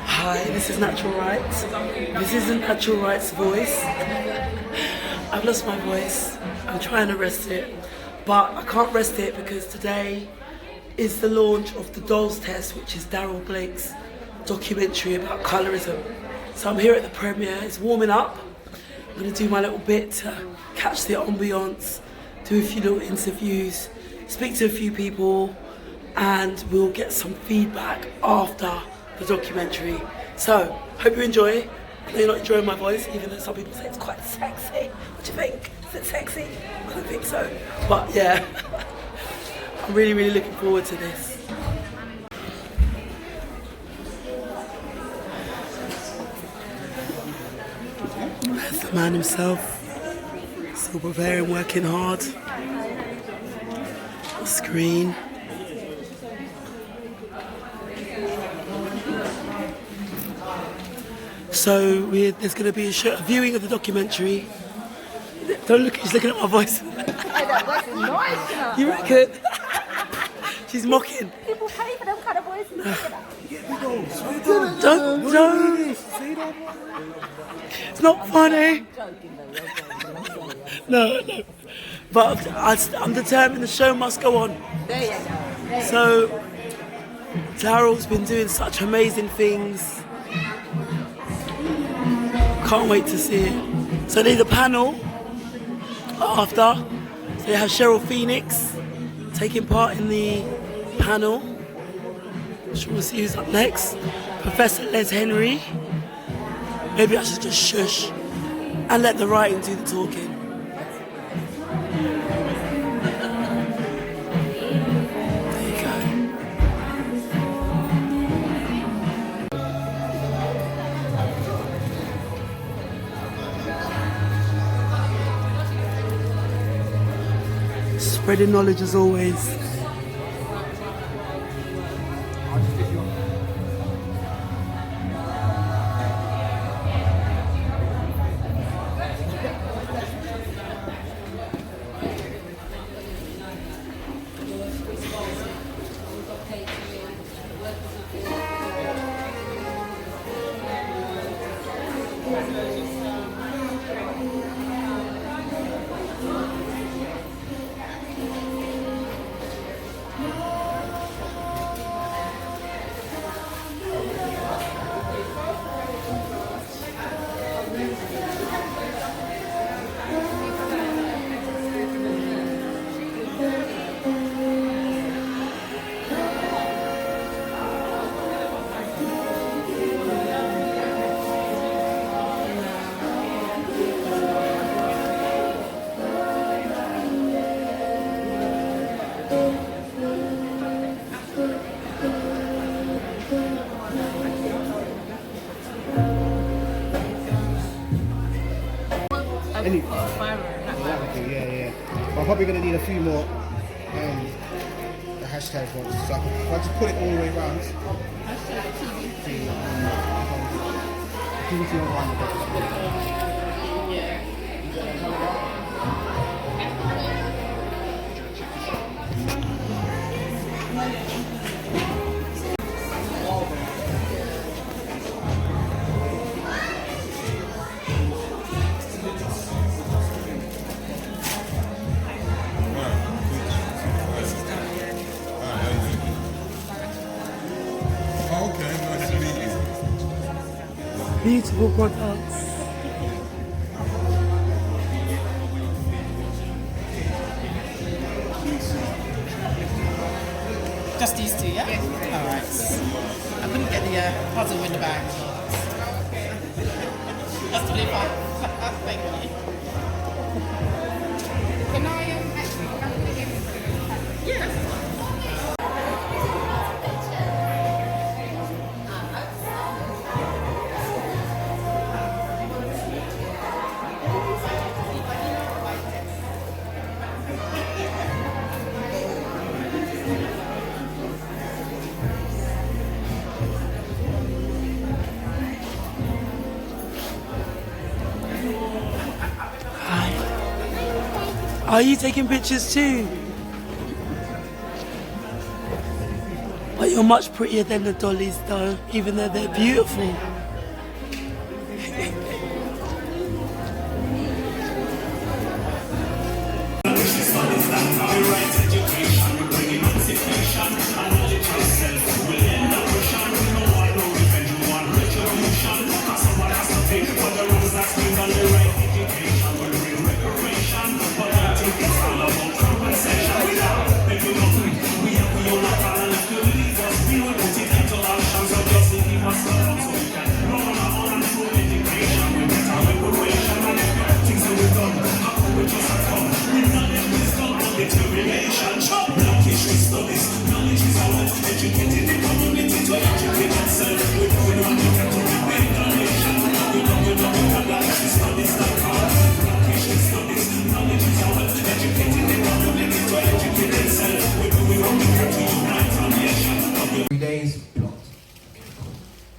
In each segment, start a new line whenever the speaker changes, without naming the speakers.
Hi, this is Natural Rights. This isn't Natural Rights' voice. I've lost my voice. I'm trying to rest it, but I can't rest it because today is the launch of the Dolls Test, which is Darrel Blake's documentary about colorism. So I'm here at the premiere. It's warming up. I'm going to do my little bit to catch the ambience, do a few little interviews, speak to a few people, and we'll get some feedback after the documentary. So, hope you enjoy. I know you're not enjoying my voice, even though some people say it's quite sexy. What do you think? Is it sexy? I don't think so. But yeah, I'm really, really looking forward to this. There's the man himself, still preparing, working hard. The screen. So there's going to be a viewing of the documentary. Don't look, she's looking at my voice. You reckon? She's mocking.
People pay for them kind of voices.
Don't. It's not funny. No. But I'm determined the show must go on.
There you go.
So Darrel's been doing such amazing things. Can't wait to see it. So there's a panel after. So they have Cheryl Phoenix taking part in the panel. Sure, we'll see who's up next. Professor Les Henry. Maybe I should just shush and let the writing do the talking. There you go. Spreading knowledge as always.
Yeah. But I'm probably going to need a few more the hashtag ones. So if I just put it all the way around.
Beautiful products.
Just these two, yeah? Yes. Alright. I couldn't get the puzzle in the bag. That's really fun. Thank you. Can I actually come again? Yes.
Are you taking pictures too? Are you You're much prettier than the dollies though, even though they're beautiful.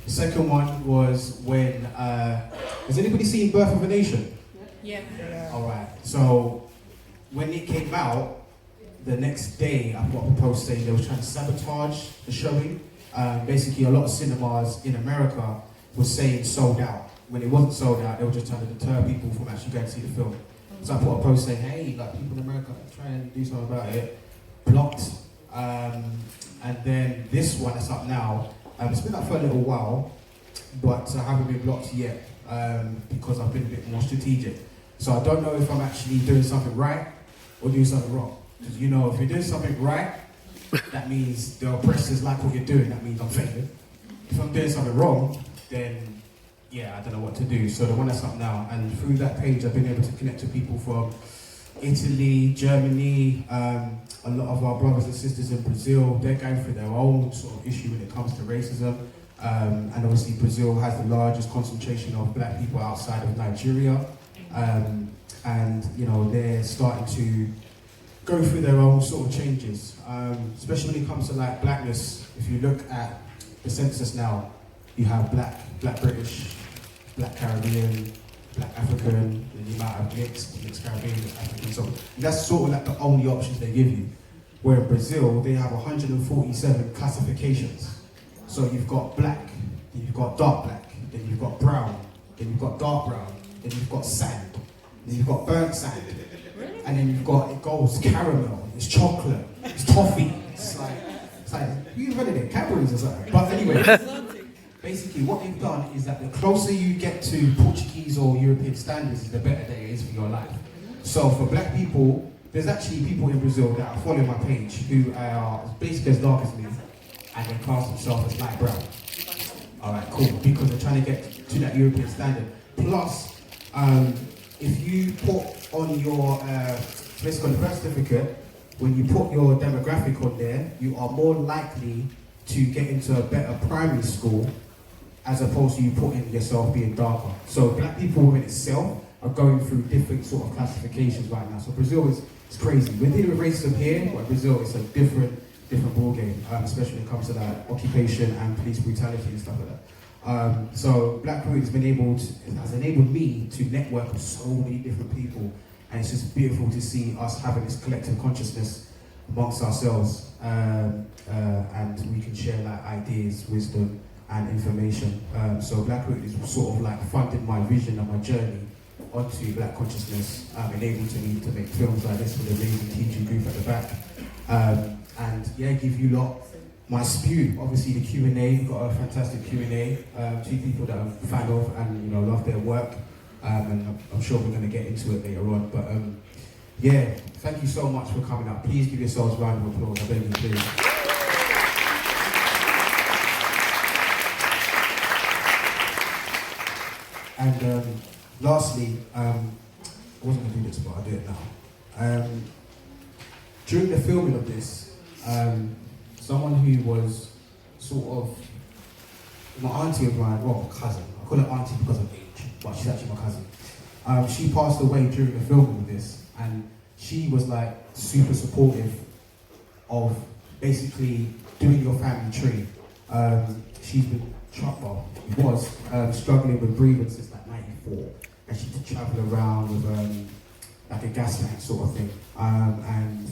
The second one was when, has anybody seen Birth of a Nation?
Yeah.
Alright, so when it came out, the next day I got a post saying they were trying to sabotage the showing. Basically a lot of cinemas in America were saying sold out. When it wasn't sold out, they were just trying to deter people from actually going to see the film. So I put a post saying, hey, like people in America, try and do something about it. Blocked. And then this one that's up now, it's been up for a little while, but I haven't been blocked yet because I've been a bit more strategic. So I don't know if I'm actually doing something right or doing something wrong. Because you know, if you're doing something right, that means the oppressors like what you're doing, that means I'm failing. If I'm doing something wrong, then yeah, I don't know what to do. So the one that's up now, and through that page I've been able to connect to people from Italy, Germany, a lot of our brothers and sisters in Brazil. They're going through their own sort of issue when it comes to racism. And obviously Brazil has the largest concentration of black people outside of Nigeria. And you know, they're starting to go through their own sort of changes, especially when it comes to like blackness. If you look at the census now, you have black British, black Caribbean, black African, and the amount of mixed Caribbean, mixed African. So that's sort of like the only options they give you. Where in Brazil, they have 147 classifications. So you've got black, then you've got dark black, then you've got brown, then you've got dark brown, then you've got sand, then you've got burnt sand, and then you've got, it goes caramel, it's chocolate, it's toffee, it's like you invented it, Cadbury's or something. But anyway, basically what they've done is that the closer you get to Portuguese or European standards, the better day it is for your life. So for black people, there's actually people in Brazil that are following my page who are basically as dark as me, and they class themselves as light brown. Alright, cool, because they're trying to get to that European standard. Plus, if you put on your basically birth certificate, when you put your demographic on there, you are more likely to get into a better primary school as opposed to you putting yourself being darker. So black people within itself are going through different sort of classifications right now. So Brazil is crazy. We're dealing with racism here, but Brazil is a different ball game, especially when it comes to that occupation and police brutality and stuff like that. So Black Root has enabled me to network with so many different people, and it's just beautiful to see us having this collective consciousness amongst ourselves, and we can share like ideas, wisdom, and information. So Black Root is sort of like funded my vision and my journey onto black consciousness, enabling me to make films like this with a amazing teaching group at the back. And yeah, give you lot my spew. Obviously the Q&A, we've got a fantastic Q&A, two people that I'm a fan of and love their work, and I'm sure we're going to get into it later on. But yeah, thank you so much for coming up. Please give yourselves a round of applause, I beg you please. And lastly, I wasn't going to do this, but I'll do it now. During the filming of this, someone who was sort of my auntie of mine, well, my cousin. I call her auntie because of age, but she's actually my cousin. She passed away during the filming of this, and she was like super supportive of basically doing your family tree. She's been struggling with breathing since like 94, and she did travel around with like a gas tank sort of thing. And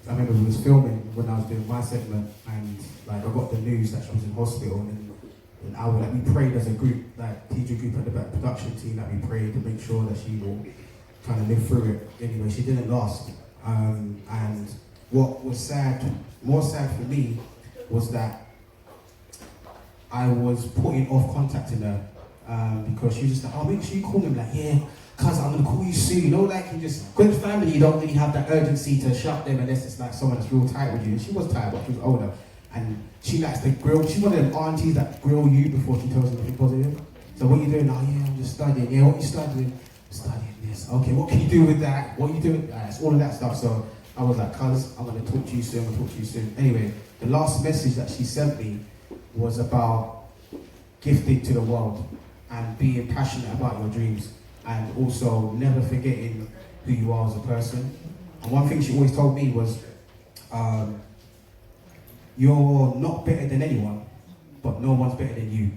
I remember we was filming when I was doing my segment, and like I got the news that she was in hospital, and I would, like, we prayed as a group, like teacher group at the back, production team, that we prayed to make sure that she will kind of live through it. Anyway, she didn't last. And what was sad, more sad for me, was that I was putting off contacting her because she was just like, oh, make sure you call me. I'm like, yeah, cuz I'm gonna call you soon. You know, like, you just, good family, you don't really have that urgency to shut them unless it's like someone that's real tight with you. And she was tight, but she was older. And she likes to grill. She's one of them aunties that grill you before she tells you anything positive. So what are you doing? Oh yeah, I'm just studying. Yeah, what are you studying? I'm studying this. Okay, what can you do with that? What are you doing? It's all of that stuff. So I was like, cuz, I'm gonna talk to you soon, I'm gonna talk to you soon. Anyway, the last message that she sent me was about gifted to the world and being passionate about your dreams, and also never forgetting who you are as a person. And one thing she always told me was, you're not better than anyone, but no one's better than you.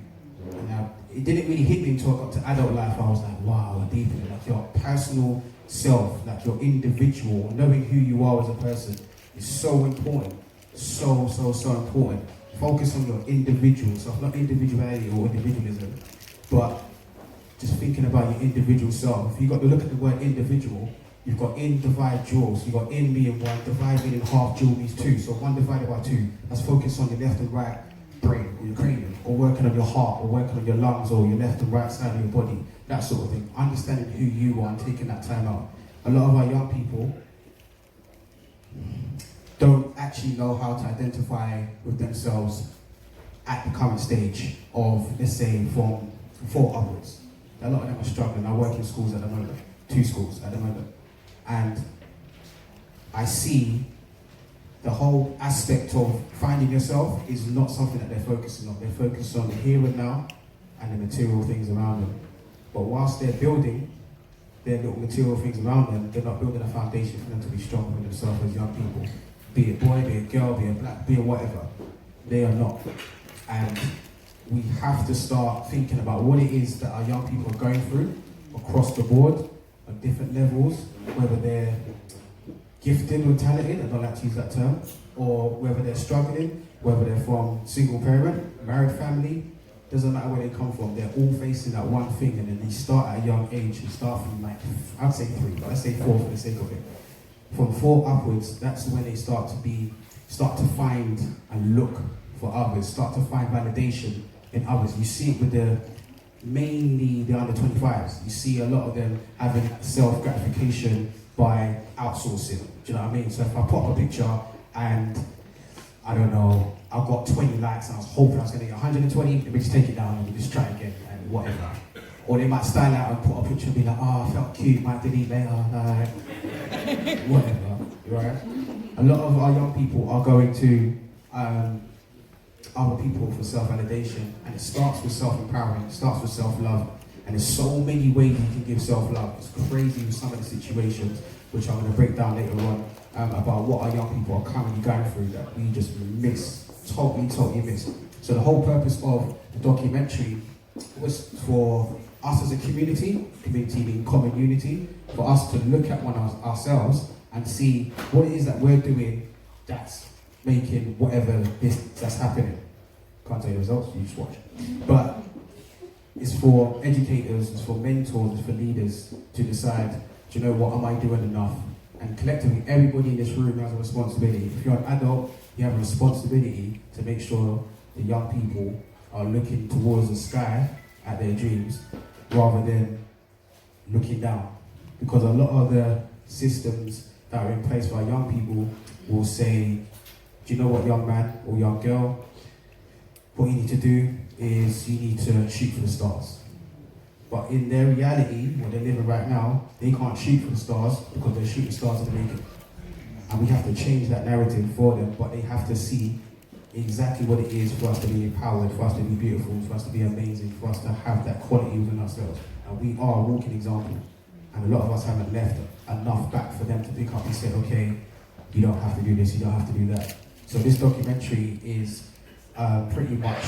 And it didn't really hit me until I got to adult life. I was like, wow, deep in it. Like, your personal self, like your individual, knowing who you are as a person is so important. So important. Focus on your individual self, not individuality or individualism, but just thinking about your individual self. If you got to look at the word individual, you've got in, divide, dual. So you've got in being one, divide being half, dual means two. So 1 divided by 2. That's focus on your left and right brain, or your cranium, or working on your heart, or working on your lungs, or your left and right side of your body, that sort of thing. Understanding who you are and taking that time out. A lot of our young people don't actually know how to identify with themselves at the current stage of, let's say, from 4 upwards. A lot of them are struggling. I work in schools at the moment, 2 schools at the moment. And I see the whole aspect of finding yourself is not something that they're focusing on. They're focused on the here and now and the material things around them. But whilst they're building their little material things around them, they're not building a foundation for them to be strong for themselves as young people. Be it boy, be it girl, be it black, be it whatever. They are not. And we have to start thinking about what it is that our young people are going through across the board at different levels, whether they're gifted or talented, I don't like to use that term, or whether they're struggling, whether they're from single parent, married family, doesn't matter where they come from, they're all facing that one thing, and then they start at a young age, and start from like, I'd say 3, but let's say 4 for the sake of it. From 4 upwards, that's when they start to find and look for others, start to find validation in others. You see it with mainly the under 25s. You see a lot of them having self-gratification by outsourcing. Do you know what I mean? So if I put up a picture and, I don't know, I got 20 likes and I was hoping I was going to get 120, let me just take it down and we just try again and whatever. Or they might style out and put a picture and be like, oh, I felt cute, might delete later, like, whatever, right? A lot of our young people are going to other people for self-validation, and it starts with self-empowerment, it starts with self-love, and there's so many ways you can give self-love. It's crazy with some of the situations, which I'm going to break down later on, about what our young people are currently going through that we just miss, totally miss. So the whole purpose of the documentary was for us as a community being common unity, for us to look at ourselves and see what it is that we're doing that's making whatever that's happening. Can't tell you the results, you just watch. But it's for educators, it's for mentors, it's for leaders to decide, do you know what, am I doing enough? And collectively, everybody in this room has a responsibility. If you're an adult, you have a responsibility to make sure the young people are looking towards the sky at their dreams rather than looking down. Because a lot of the systems that are in place for our young people will say, do you know what, young man or young girl, what you need to do is you need to shoot for the stars. But in their reality, what they're living right now, they can't shoot for the stars because they're shooting stars to make it. And we have to change that narrative for them, but they have to see exactly what it is for us to be empowered, for us to be beautiful, for us to be amazing, for us to have that quality within ourselves. And we are a walking example. And a lot of us haven't left enough back for them to pick up and say, okay, you don't have to do this, you don't have to do that. So this documentary is pretty much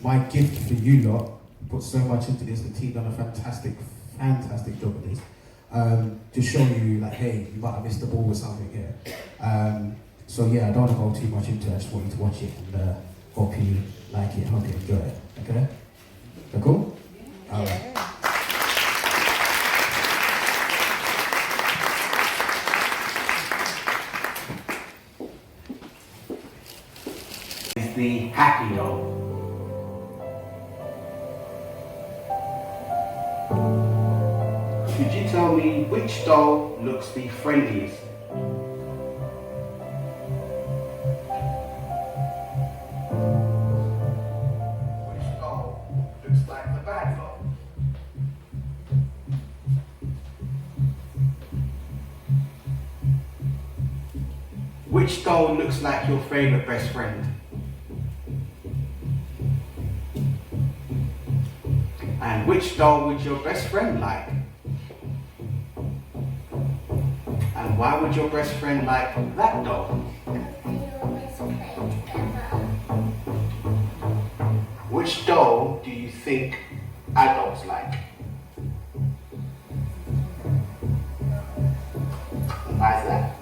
my gift for you lot. Put so much into this, the team done a fantastic job of this. To show you, like, hey, you might have missed the ball or something here. So yeah, I don't want to go too much into it. I just want you to watch it and hope you like it, hope you enjoy it. Okay? Is that cool? Alright.
Is the happy doll. Could you tell me which doll looks the friendliest? Which doll looks like the bad doll? Which doll looks like your favourite best friend? And which doll would your best friend like? And why would your best friend like that doll? Which doll do you think adults like? And why is that?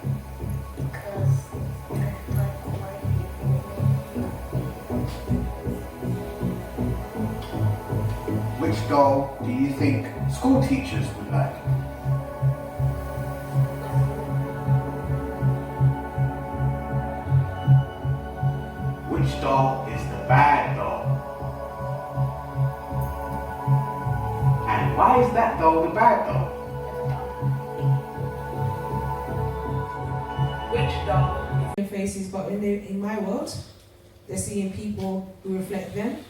Which doll do you think school teachers would like? Which doll is the bad doll? And why is that doll the bad doll? Which doll?
Faces, but in my world, they're seeing people who reflect them,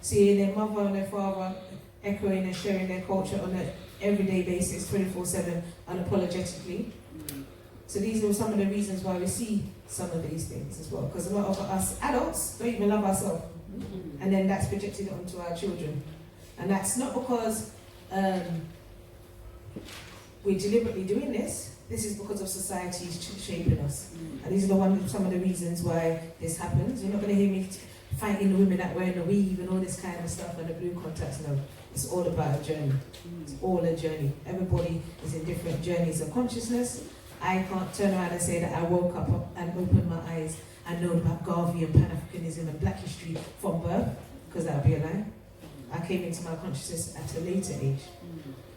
seeing their mother and their father echoing and sharing their culture on an everyday basis, 24/7, unapologetically. So these are some of the reasons why we see some of these things as well, because a lot of us adults don't even love ourselves, and then that's projected onto our children. And that's not because we're deliberately doing this. This is because of society shaping us. And these are some of the reasons why this happens. You're not going to hear me fighting the women that wear the weave and all this kind of stuff and the blue contacts. No, it's all about a journey. It's all a journey. Everybody is in different journeys of consciousness. I can't turn around and say that I woke up and opened my eyes and know about Garvey and Pan-Africanism and Black history from birth, because that would be a lie. I came into my consciousness at a later age.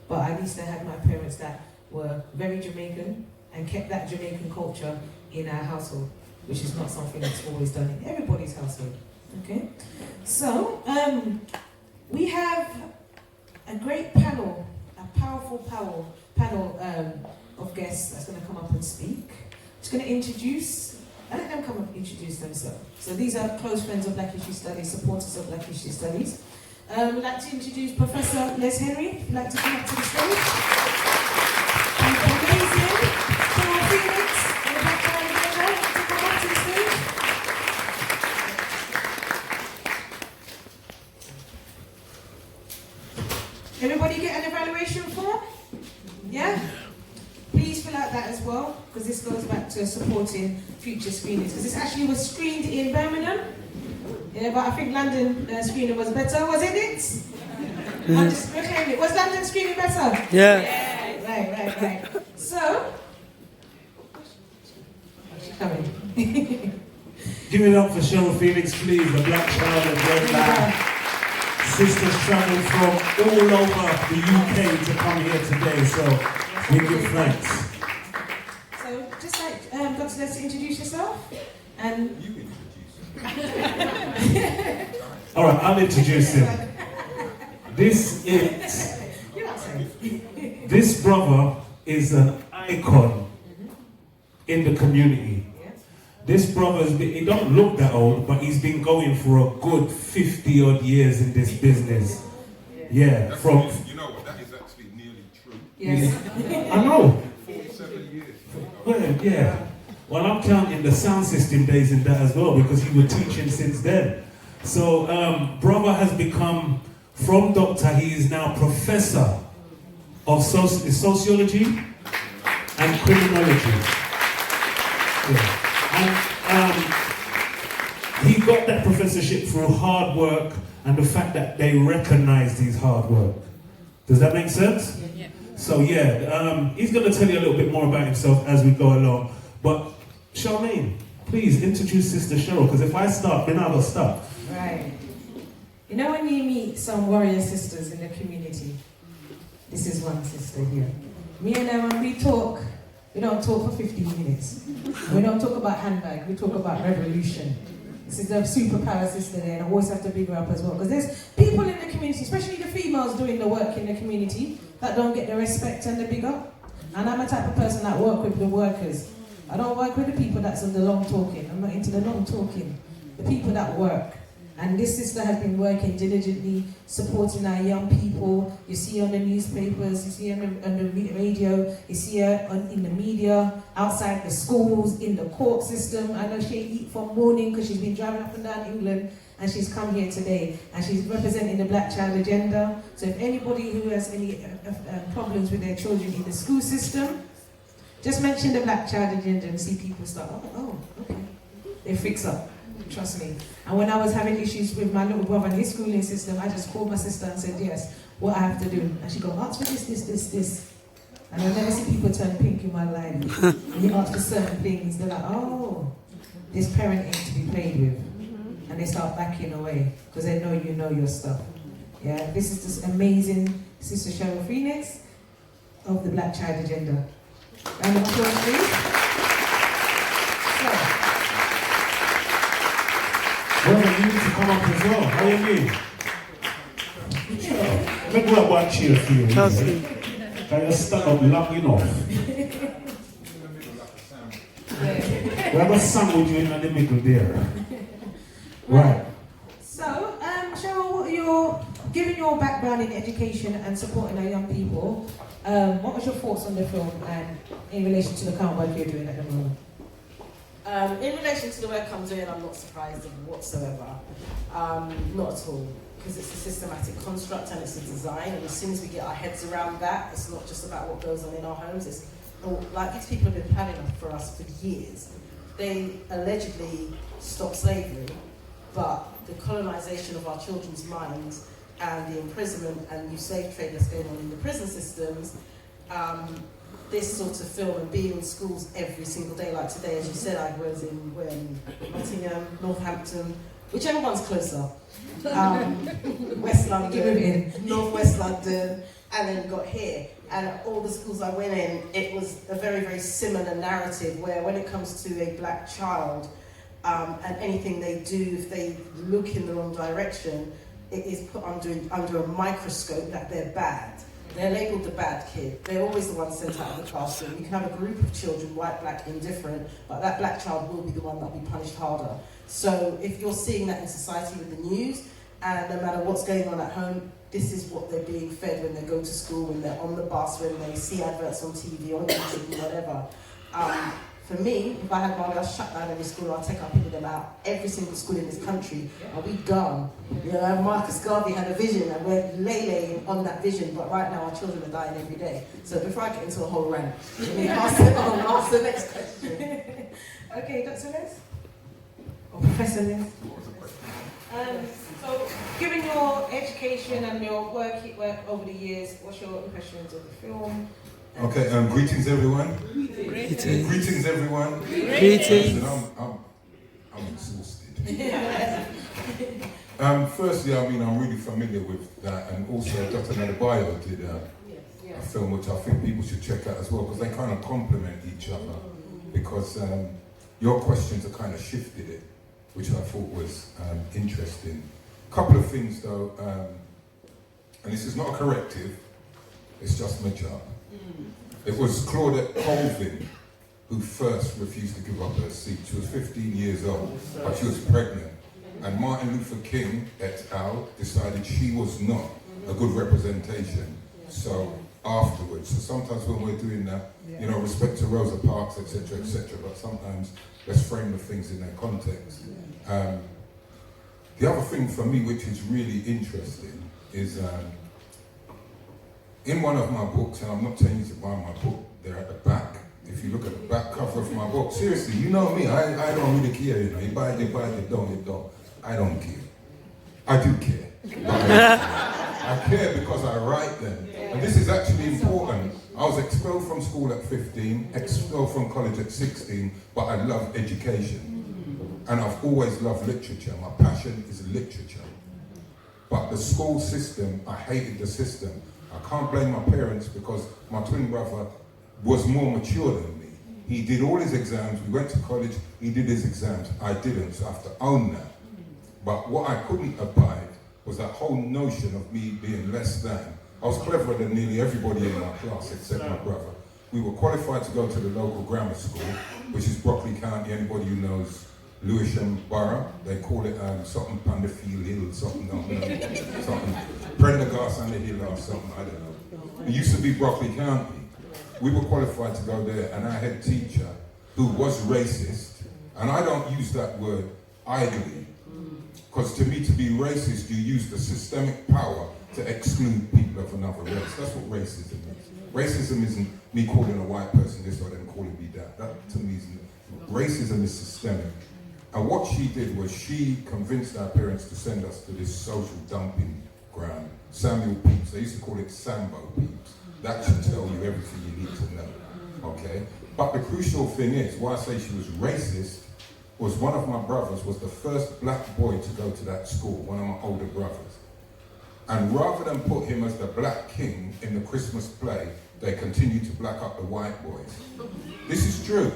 But at least I had my parents that were very Jamaican and kept that Jamaican culture in our household, which is not something that's always done in everybody's household. Okay? So, we have a great panel, a powerful panel of guests that's going to come up and speak. Just going to introduce, I let them come up and introduce themselves. So these are close friends of Black History Studies, supporters of Black History Studies. We'd like to introduce Professor Les Henry, if you'd like to come up to the stage. And amazing Cheryl Felix, in the background again, to come up to the stage. Everybody get an evaluation form? Yeah? Please fill out that as well, because this goes back to supporting future screenings. Because this actually was screened in Birmingham. Yeah, but I think London screening was better, wasn't it? I'm just reclaiming it. Was London screening better?
Yeah.
Right. So, she's coming.
Give it up for Cheryl Felix, please, the black child of Darrel Black. Sisters travelled from all over the UK to come here today, so we give thanks.
So, just like Dr. Les, introduce yourself. And
All right, I'll introduce him. This brother is an icon in the community. This brother's been, he don't look that old, but he's been going for a good 50 odd years in this business. Yeah,
That's
from...
You know what, that is actually nearly true.
yes.
I know.
47 years.
Well, yeah. Well, I'm counting the sound system days in that as well, because you were teaching since then. So, brother has become, from doctor, he is now professor of sociology and criminology. Yeah. And he got that professorship through hard work and the fact that they recognized his hard work. Does that make sense? Yeah. So yeah, he's going to tell you a little bit more about himself as we go along. But Charmaine, please introduce Sister Cheryl, because if I start, then I'll stop.
Right. You know when you meet some warrior sisters in the community? This is one sister here. Me and her, when we talk, we don't talk for 15 minutes. We don't talk about handbag, we talk about revolution. This is the superpower sister there, and I always have to big her up as well. Because there's people in the community, especially the females doing the work in the community, that don't get the respect and the big up. And I'm a type of person that work with the workers. I don't work with the people that's on the long talking. I'm not into the long talking. The people that work. And this sister has been working diligently, supporting our young people. You see her on the newspapers, you see her on the radio, you see her in the media, outside the schools, in the court system. I know she eat from morning because she's been driving up and down England, and she's come here today. And she's representing the Black Child Agenda. So if anybody who has any problems with their children in the school system, just mention the Black Child Agenda and see people start, oh, okay. They fix up. Trust me. And when I was having issues with my little brother and his schooling system, I just called my sister and said, yes, what I have to do. And she goes, ask for this. And I never see people turn pink in my life. And you ask for certain things, they're like, oh, this parent ain't to be played with. And they start backing away because they know you know your stuff. Yeah, this is this amazing Sister Cheryl Phoenix of the Black Child Agenda. Round of applause, please.
Well, you need to come up as well. How are you? Make me one cheer for you. Can you stand up long enough? We have a sandwich in the middle there. Right.
So, Cheryl, you're given your background in education and supporting our young people. What was your thoughts on the film and in relation to the current work you're doing at the moment?
In relation to the work I'm doing, I'm not surprised whatsoever. Not at all. Because it's a systematic construct and it's a design, and as soon as we get our heads around that, it's not just about what goes on in our homes. It's like these people have been planning for us for years. They allegedly stopped slavery, but the colonization of our children's minds and the imprisonment and new slave trade that's going on in the prison systems, this sort of film and being in schools every single day, like today, as you said, I was in Nottingham, Northampton, whichever one's closer, West London, North West London, and then got here. And all the schools I went in, it was a very, very similar narrative where when it comes to a black child and anything they do, if they look in the wrong direction, it is put under a microscope that they're bad. They're labelled the bad kid. They're always the one sent out of the classroom. You can have a group of children, white, black, indifferent, but that black child will be the one that will be punished harder. So if you're seeing that in society with the news, and no matter what's going on at home, this is what they're being fed when they go to school, when they're on the bus, when they see adverts on TV, on YouTube, whatever. For me, if I had my girls shut down every school, I'd take our people them out. Every single school in this country, and we'd gone. You know, Marcus Garvey had a vision, and we're laying on that vision, but right now our children are dying every day. So before I get into a whole rant, let me ask the next question.
Okay, Dr. Les? Or Professor Les? So, given your education and your work over the years, what's your impressions of the film?
Okay, greetings everyone. Greetings everyone.
Greetings.
I'm exhausted. Firstly, I'm really familiar with that, and also Dr. Naturalie did a film which I think people should check out as well, because they kind of complement each other, because your questions have kind of shifted it, which I thought was interesting. Couple of things though, and this is not a corrective, it's just my job. It was Claudette Colvin who first refused to give up her seat. She was 15 years old, but she was pregnant. And Martin Luther King et al. Decided she was not a good representation. So afterwards, so sometimes when we're doing that, you know, respect to Rosa Parks, etc., but sometimes let's frame the things in their context. The other thing for me, which is really interesting, is in one of my books, and I'm not telling you to buy my book, they're at the back. If you look at the back cover of my book, seriously, you know me, I don't really care, you know. You buy it, you don't. I don't care. I do care. I care because I write them. And this is actually important. I was expelled from school at 15, expelled from college at 16, but I love education. And I've always loved literature. My passion is literature. But the school system, I hated the system. I can't blame my parents because my twin brother was more mature than me. He did all his exams, we went to college, he did his exams, I didn't, so I have to own that. But what I couldn't abide was that whole notion of me being less than. I was cleverer than nearly everybody in my class except my brother. We were qualified to go to the local grammar school, which is Brockley County. Anybody who knows Lewisham Borough, they call it something Panderfield Hill, something, something Prendergast under Hill or something, I don't know. It used to be Brockley County. We were qualified to go there, and our head teacher, who was racist, and I don't use that word idly, because to me, to be racist, you use the systemic power to exclude people of another race. That's what racism is. Racism isn't me calling a white person this or them calling me that. That to me is, racism is systemic. And what she did was she convinced our parents to send us to this social dumping ground. Samuel Pepys, they used to call it Sambo Pepys. That should tell you everything you need to know, okay? But the crucial thing is, why I say she was racist, was one of my brothers was the first black boy to go to that school, one of my older brothers. And rather than put him as the black king in the Christmas play, they continued to black up the white boys. This is true.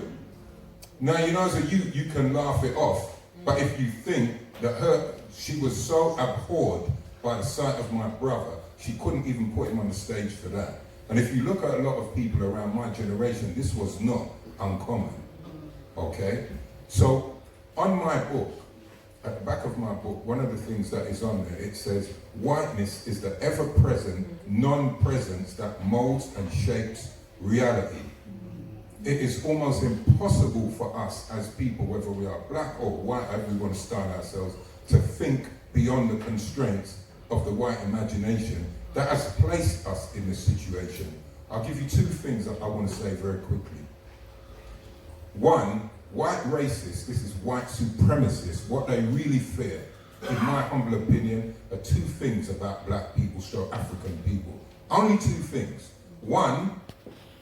Now, you know, as a youth, you can laugh it off, but if you think that she was so abhorred by the sight of my brother, she couldn't even put him on the stage for that. And if you look at a lot of people around my generation, this was not uncommon, okay? So, on my book, at the back of my book, one of the things that is on there, it says, whiteness is the ever-present non-presence that molds and shapes reality. It is almost impossible for us as people, whether we are black or white, however we want to style ourselves, to think beyond the constraints of the white imagination that has placed us in this situation. I'll give you two things that I want to say very quickly. One, white racists, this is white supremacists, what they really fear, in my humble opinion, are two things about black people, African people. Only two things. One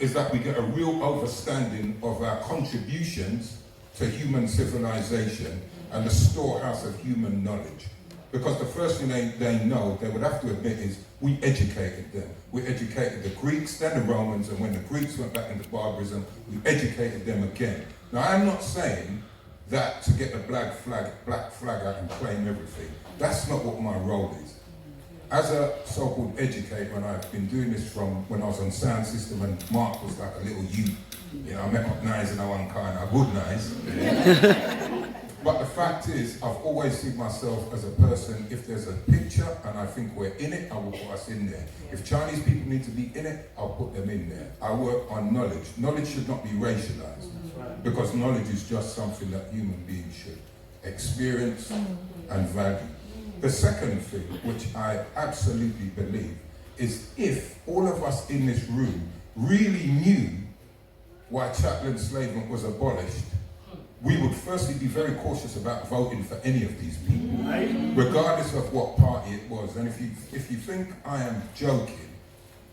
is that we get a real overstanding of our contributions to human civilization and the storehouse of human knowledge. Because the first thing they know, they would have to admit, is we educated them. We educated the Greeks, then the Romans, and when the Greeks went back into barbarism, we educated them again. Now, I'm not saying that to get the black flag out and claim everything. That's not what my role is. As a so-called educator, and I've been doing this from when I was on sound system and Mark was like a little youth, you know, I make up nice and I want kind, I would nice. But the fact is, I've always seen myself as a person, if there's a picture and I think we're in it, I will put us in there. If Chinese people need to be in it, I'll put them in there. I work on knowledge. Knowledge should not be racialized, because knowledge is just something that human beings should experience and value. The second thing, which I absolutely believe, is if all of us in this room really knew why chattel enslavement was abolished, we would firstly be very cautious about voting for any of these people, regardless of what party it was. And if you think I am joking,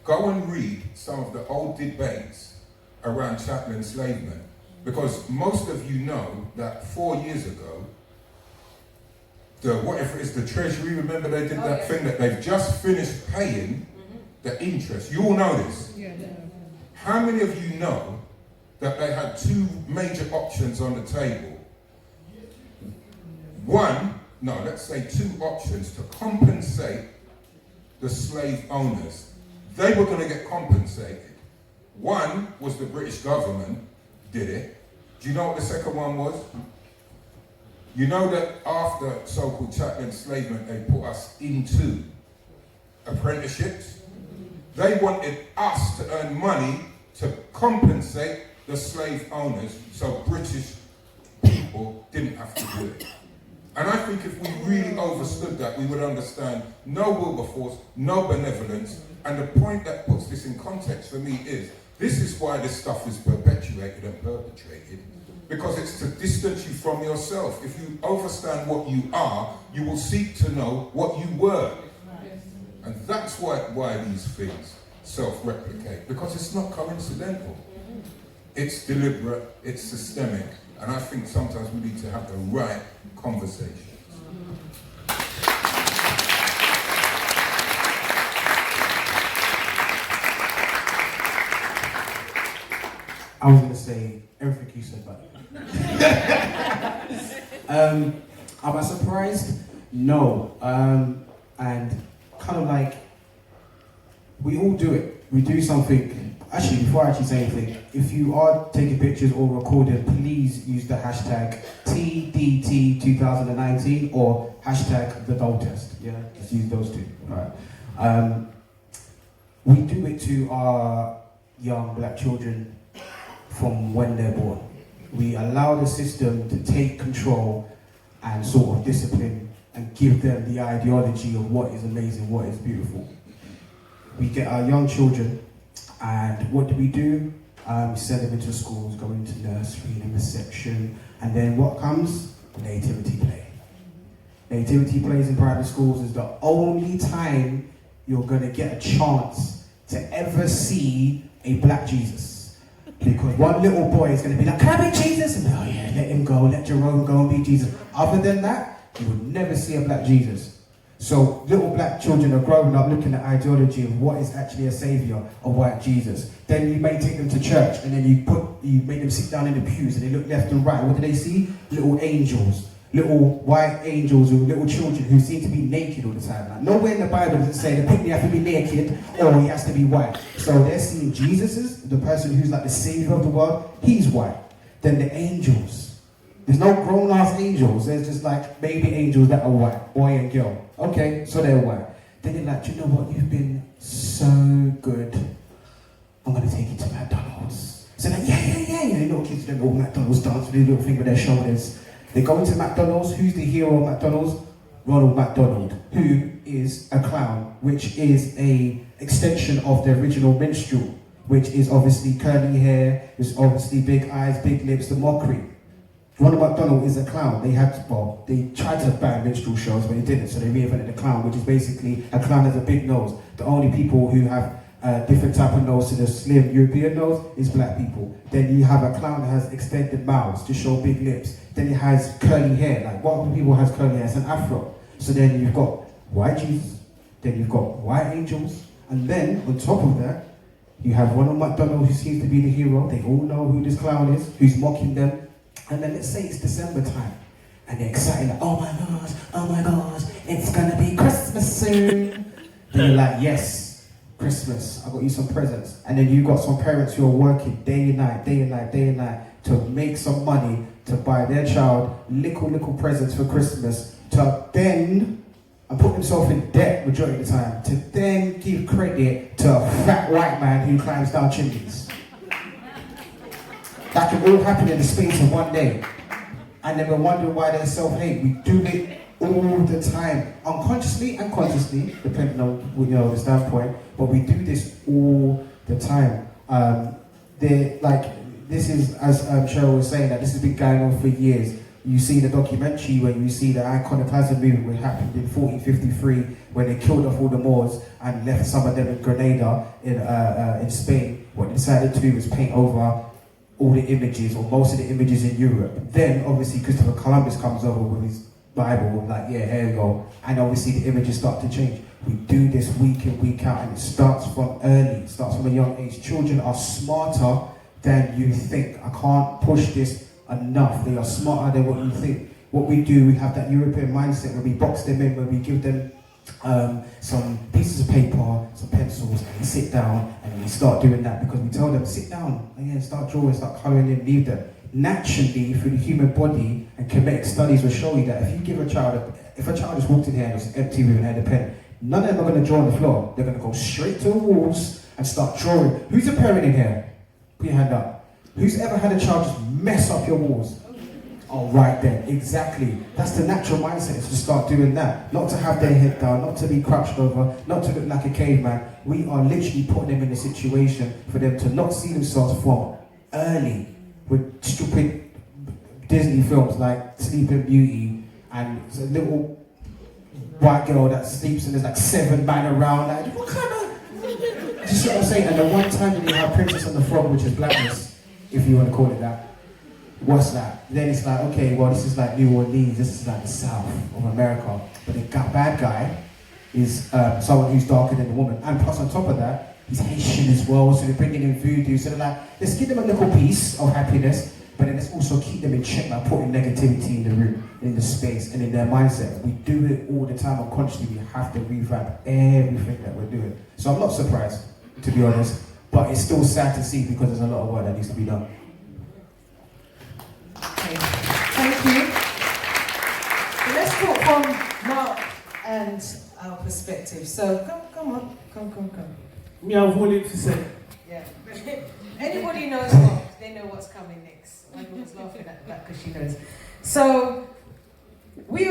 go and read some of the old debates around chattel enslavement, because most of you know that 4 years ago, whatever it is, the Treasury, remember they did that thing that they've just finished paying the interest. You all know this. How many of you know that they had two major options on the table? Let's say two options to compensate the slave owners. They were going to get compensated. One was the British government did it. Do you know what the second one was? You know that after so-called chattel enslavement, they put us into apprenticeships. They wanted us to earn money to compensate the slave owners so British people didn't have to do it. And I think if we really understood that, we would understand no Wilberforce, no benevolence, and the point that puts this in context for me is, this is why this stuff is perpetuated and perpetrated, because it's to distance you from yourself. If you understand what you are, you will seek to know what you were. And that's why these things. self-replicate, because it's not coincidental. It's deliberate, it's systemic, and I think sometimes we need to have the right conversations.
I was going to say everything you said, but am I surprised? No. And kind of like, we all do it. We do something. Actually, before I actually say anything, if you are taking pictures or recording, please use the hashtag TDT2019 or hashtag the doll test. Yeah, just use those two. Right. We do it to our young black children from when they're born. We allow the system to take control and sort of discipline and give them the ideology of what is amazing, what is beautiful. We get our young children, and what do? We send them into schools, go into nursery and reception, and then what comes? Nativity play. Nativity plays in private schools is the only time you're going to get a chance to ever see a black Jesus. Because one little boy is going to be like, can I be Jesus? And oh yeah, let him go, let Jerome go and be Jesus. Other than that, you would never see a black Jesus. So little black children are growing up looking at ideology of what is actually a saviour of white Jesus. Then you may take them to church and then you make them sit down in the pews and they look left and right. What do they see? Little angels. Little white angels or little children who seem to be naked all the time. Like, nowhere in the Bible does it say the pygmy has to be naked or he has to be white. So they're seeing Jesus, the person who's like the saviour of the world, he's white. Then the angels. There's no grown-ass angels. There's just like baby angels that are white, boy and girl. Okay, so they're white. Then they're like, do you know what? You've been so good. I'm going to take you to McDonald's. So like, yeah. You know, little kids do little McDonald's dance with a little thing with their shoulders. They go into McDonald's. Who's the hero of McDonald's? Ronald McDonald, who is a clown, which is a extension of the original minstrel, which is obviously curly hair, is obviously big eyes, big lips, the mockery. Ronald McDonald is a clown. They tried to ban minstrel shows, but they didn't, so they reinvented the clown, which is basically a clown has a big nose. The only people who have a different type of nose to the slim European nose is black people. Then you have a clown that has extended mouths to show big lips. Then it has curly hair. Like, what people has curly hair? It's an afro. So then you've got white Jesus, then you've got white angels, and then on top of that, you have Ronald McDonald, who seems to be the hero. They all know who this clown is, who's mocking them. And then let's say it's December time, and they're excited, like, oh my gosh, it's gonna be Christmas soon. They're like, yes, Christmas, I got you some presents. And then you got some parents who are working day and night to make some money to buy their child little presents for Christmas, to then, and put themselves in debt majority of the time, to then give credit to a fat white man who climbs down chimneys. That can all happen in the space of one day. And then we're wondering why there's self-hate. We do it all the time, unconsciously and consciously, depending on the standpoint, but we do this all the time. This is, as Cheryl was saying, that this has been going on for years. You see the documentary when you see the iconoclasm movement, which happened in 1453, when they killed off all the Moors and left some of them in Grenada in Spain. What they decided to do was paint over all the images, or most of the images in Europe. Then obviously Christopher Columbus comes over with his Bible, like, yeah, here we go. And obviously the images start to change. We do this week in, week out, and it starts from early, it starts from a young age. Children are smarter than you think. I can't push this enough. They are smarter than what you think. What we do, we have that European mindset where we box them in, where we give them some pieces of paper, some pencils, and we sit down and we start doing that, because we tell them, sit down and start drawing, start colouring in, leave them. Naturally, through the human body, and kinetic studies will show you that if you give a child, if a child just walked in here and was empty with an head of pen, none of them are going to draw on the floor. They're going to go straight to the walls and start drawing. Who's a parent in here? Put your hand up. Who's ever had a child just mess up your walls? Oh, right then, exactly. That's the natural mindset, is to start doing that. Not to have their head down, not to be crouched over, not to look like a caveman. We are literally putting them in a situation for them to not see themselves from early with stupid Disney films like Sleeping Beauty, and it's a little white girl that sleeps and there's like 7 men around. Like, what kind of you see what I'm saying? And the one time when you have Princess and the Frog, which is blackness, if you want to call it that, what's that? Then it's like, okay, well, this is like New Orleans, this is like the South of America. But the bad guy is someone who's darker than the woman. And plus on top of that, he's Haitian as well, so they're bringing in voodoo. So they're like, let's give them a little piece of happiness, but then let's also keep them in check by putting negativity in the room, in the space, and in their mindset. We do it all the time unconsciously. We have to revamp everything that we're doing. So I'm not surprised, to be honest, but it's still sad to see because there's a lot of work that needs to be done.
Okay. Thank you. So let's talk from Mark and our perspective. So come on.
Me have one to say.
Yeah. Anybody knows Mark, they know what's coming next. Everyone's laughing at that because she knows. So we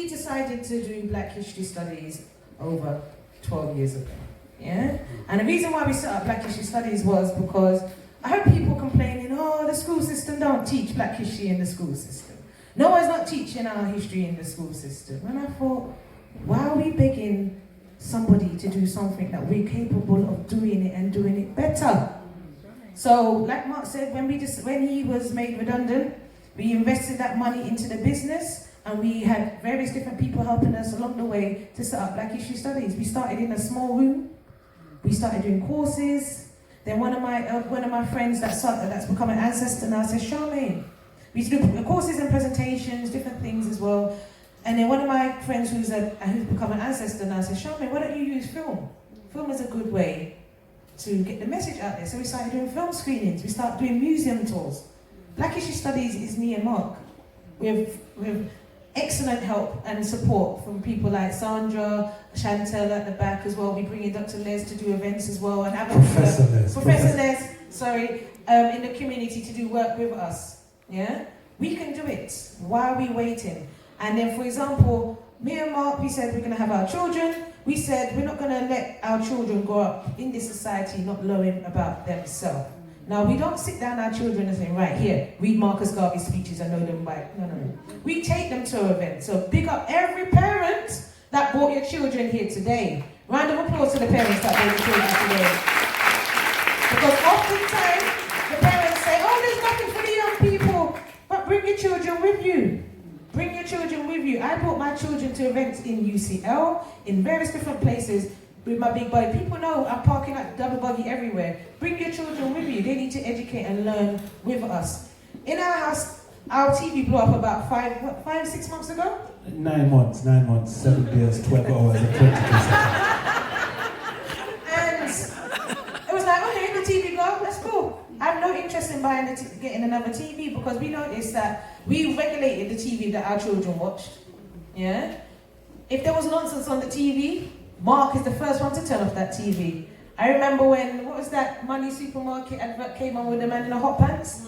decided to do Black History Studies over 12 years ago. Yeah? And the reason why we set up Black History Studies was because I heard people complaining, oh, the school system don't teach Black history in the school system. No one's not teaching our history in the school system. And I thought, why are we begging somebody to do something that we're capable of doing it and doing it better? So, like Mark said, when he was made redundant, we invested that money into the business, and we had various different people helping us along the way to set up Black History Studies. We started in a small room. We started doing courses. Then one of my friends that's become an ancestor now says, Charmaine, we used to do courses and presentations, different things as well. And then one of my friends who's become an ancestor now says, Charmaine, why don't you use film? Film is a good way to get the message out there. So we started doing film screenings. We started doing museum tours. Black History Studies is me and Mark. With excellent help and support from people like Sandra, Chantel at the back as well. We bring in Dr. Les to do events as well. And Professor Les, in the community to do work with us. Yeah? We can do it. Why are we waiting? And then, for example, me and Mark, we said we're going to have our children. We said we're not going to let our children grow up in this society not knowing about themselves. Now, we don't sit down our children and say, right here, read Marcus Garvey's speeches and know them by. No. We take them to events. So big up every parent that brought your children here today. Round of applause to the parents that brought your children today. Because oftentimes the parents say, oh, there's nothing for the young people. But bring your children with you. Bring your children with you. I brought my children to events in UCL, in various different places with my big boy. People know I'm parking at double buggy everywhere. Bring your children with you. They need to educate and learn with us. In our house, our TV blew up about 6 months ago?
9 months, 7 days, 12 hours, and 22 seconds.
And it was like, okay, the TV blew up, that's cool. I have no interest in getting another TV because we noticed that we regulated the TV that our children watched. Yeah? If there was nonsense on the TV, Mark is the first one to turn off that TV. I remember when, what was that Money Supermarket advert came on with the man in the hot pants?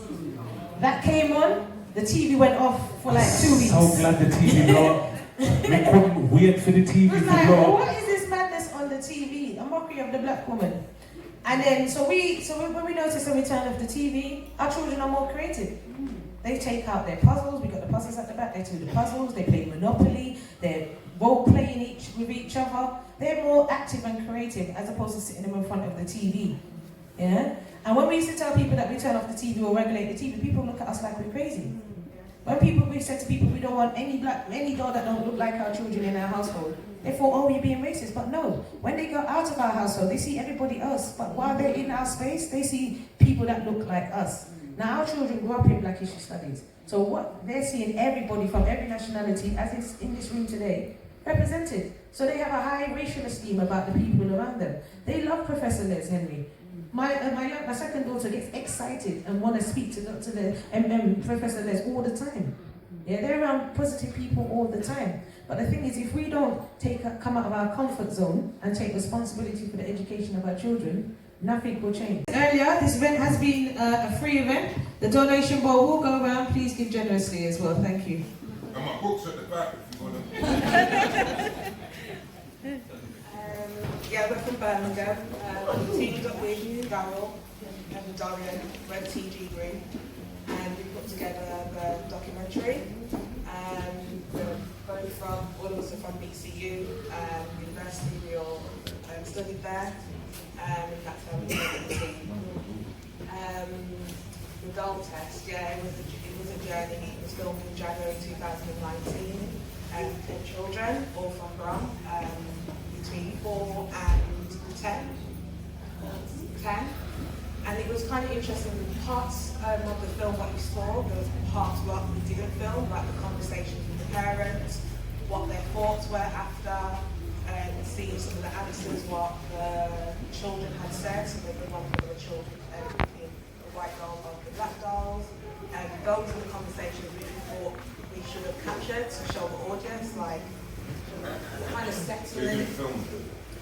That came on, the TV went off for like 2 weeks.
So glad the TV blew up. We couldn't wait for the TV to blow up.
What is this madness on the TV? A mockery of the black woman. And then, when we notice when we turn off the TV, our children are more creative. They take out their puzzles. We got the puzzles at the back. They do the puzzles. They play Monopoly. They're role playing with each other. They're more active and creative as opposed to sitting in front of the TV. Yeah. And when we used to tell people that we turn off the TV or regulate the TV, people look at us like we're crazy. When we said to people we don't want any doll that don't look like our children in our household, they thought, oh, you're being racist. But no, when they go out of our household, they see everybody else. But while they're in our space, they see people that look like us. Now, our children grew up in Black History Studies. So what they're seeing everybody from every nationality, as is in this room today, represented. So they have a high racial esteem about the people around them. They love Professor Les Henry. My second daughter gets excited and want to speak to Dr. Les, Professor Les all the time. Yeah, they're around positive people all the time. But the thing is, if we don't come out of our comfort zone and take responsibility for the education of our children, nothing will change. Earlier, this event has been a free event. The donation bowl will go around. Please give generously as well. Thank you.
And my book's at the back if you want to.
We're from Birmingham. We teamed up with Darrel and Dorian, we're a TG group, and we put together the documentary. We're both all of us are from BCU University. We all studied there, That's how we did the team. The doll test, yeah, it was a journey. It was filmed in January 2019. 10 children, all from Brum, between 4 and 10. And it was kind of interesting, parts of the film what you saw, there was parts what we didn't film, like the conversations with the parents, what their thoughts were after, and seeing some of the answers, what the children had said, so they were one for the children, the white dolls of the black dolls, and those are the conversations which we thought we should have captured to show the audience, like, kind of settling.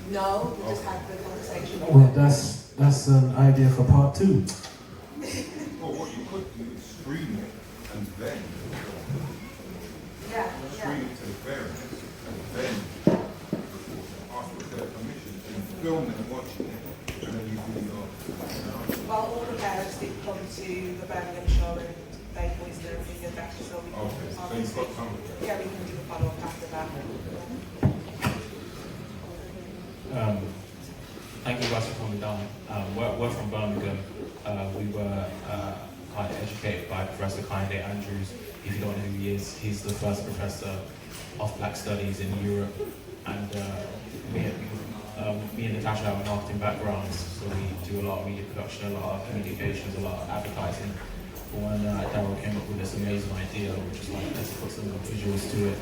No, we just had the conversation.
Well, that's an idea for part 2.
Well, what you could do is screen it and then screen it to the parents and then ask for their permission and film them watching it and then you do your.
Well, all the parents did come to the Birmingham show and they voiced their opinion after, so we can
So you've got some of it.
yeah, we can do a follow-up after that.
Thank you guys for coming down. We're from Birmingham. We were kind of educated by Professor Kinde Andrews. If you don't know who he is, he's the first professor of Black Studies in Europe. And me and Natasha have marketing backgrounds, so we do a lot of media production, a lot of communications, a lot of advertising. But when Darrel came up with this amazing idea, which is like, let's put some visuals to it.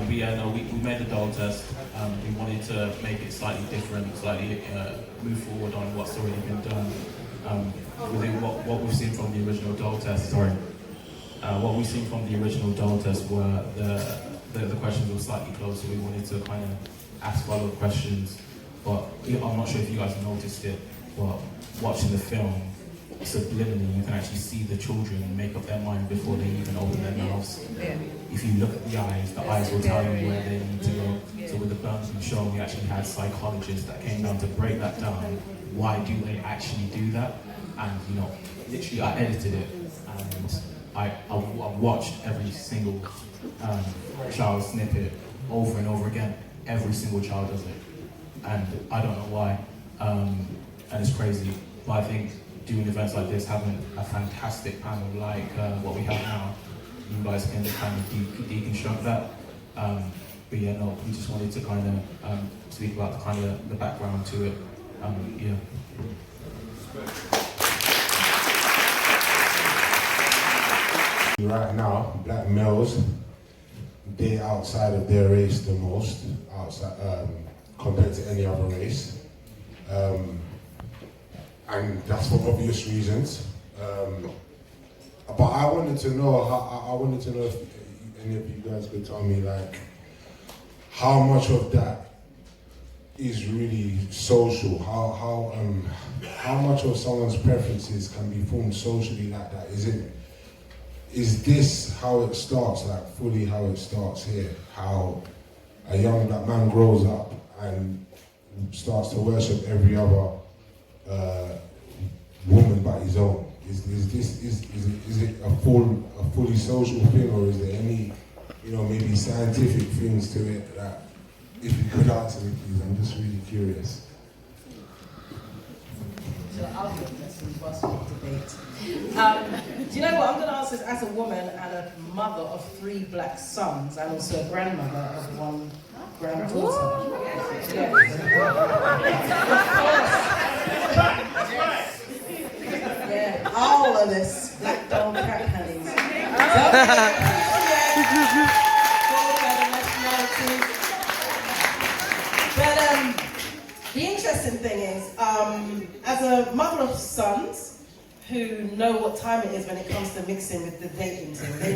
We made the doll test. We wanted to make it slightly different, slightly move forward on what's already been done. Within what we've seen from the original doll test, what we've seen from the original doll test were the questions were slightly closer. We wanted to kind of ask follow-up questions, but I'm not sure if you guys noticed it, but watching the film, subliminally, you can actually see the children make up their mind before they even open their mouths. If you look at the eyes will tell you where they need to go. So with the Birmingham show, we actually had psychologists that came down to break that down. Why do they actually do that? And literally I edited it, and I watched every single child snippet over and over again. Every single child does it, and I don't know why. And it's crazy, but I think doing events like this, having a fantastic panel like what we have now, you guys can kind of deconstruct that. But yeah, no, we just wanted to kind of speak about the kind of the background to it. Yeah.
Right now, black males, they outside of their race the most, outside compared to any other race. And that's for obvious reasons. But I wanted to know if any of you guys could tell me, like, how much of that is really social? How much of someone's preferences can be formed socially like that? Is this how it starts, like fully how it starts here? How a young black man grows up and starts to worship every other woman but his own? Is it a fully social thing, or is there any, maybe scientific things to it that, if you could answer me, please? I'm just really curious.
So I'll give this impossible debate. Do you know what? I'm going to answer this as a woman and a mother of 3 black sons, and also a grandmother of 1 granddaughter. Yeah, all of this black doll crack honeys. But the interesting thing is, as a mother of sons who know what time it is when it comes to mixing with the dating thing, they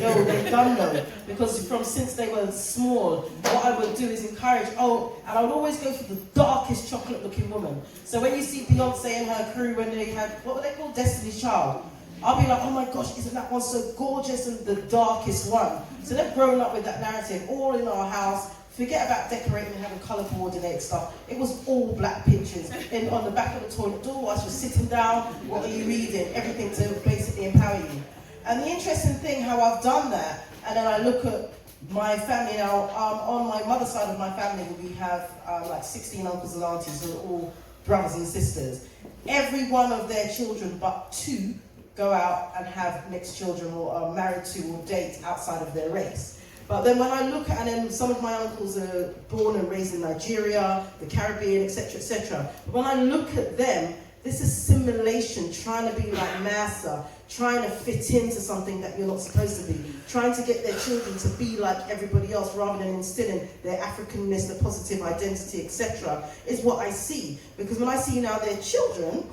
know, because since they were small, what I would do is encourage, and I would always go for the darkest chocolate looking woman. So when you see Beyonce and her crew, when they had, what were they called, Destiny's Child, I'll be like, oh my gosh, isn't that one so gorgeous, and the darkest one? So they've grown up with that narrative all in our house. Forget about decorating and having colour coordinated stuff. It was all black pictures. And on the back of the toilet door, whilst you're sitting down, what are you reading? Everything to basically empower you. And the interesting thing, how I've done that, and then I look at
my family now, on my mother's side of my family, we have like 16 uncles and aunties who are all brothers and sisters. Every one of their children but 2 go out and have mixed children or are married to or date outside of their race. But then when I look at, and then some of my uncles are born and raised in Nigeria, the Caribbean, etc., etc. But when I look at them, this assimilation, trying to be like Massa, trying to fit into something that you're not supposed to be, trying to get their children to be like everybody else rather than instilling their Africanness, their positive identity, etc., is what I see. Because when I see now their children,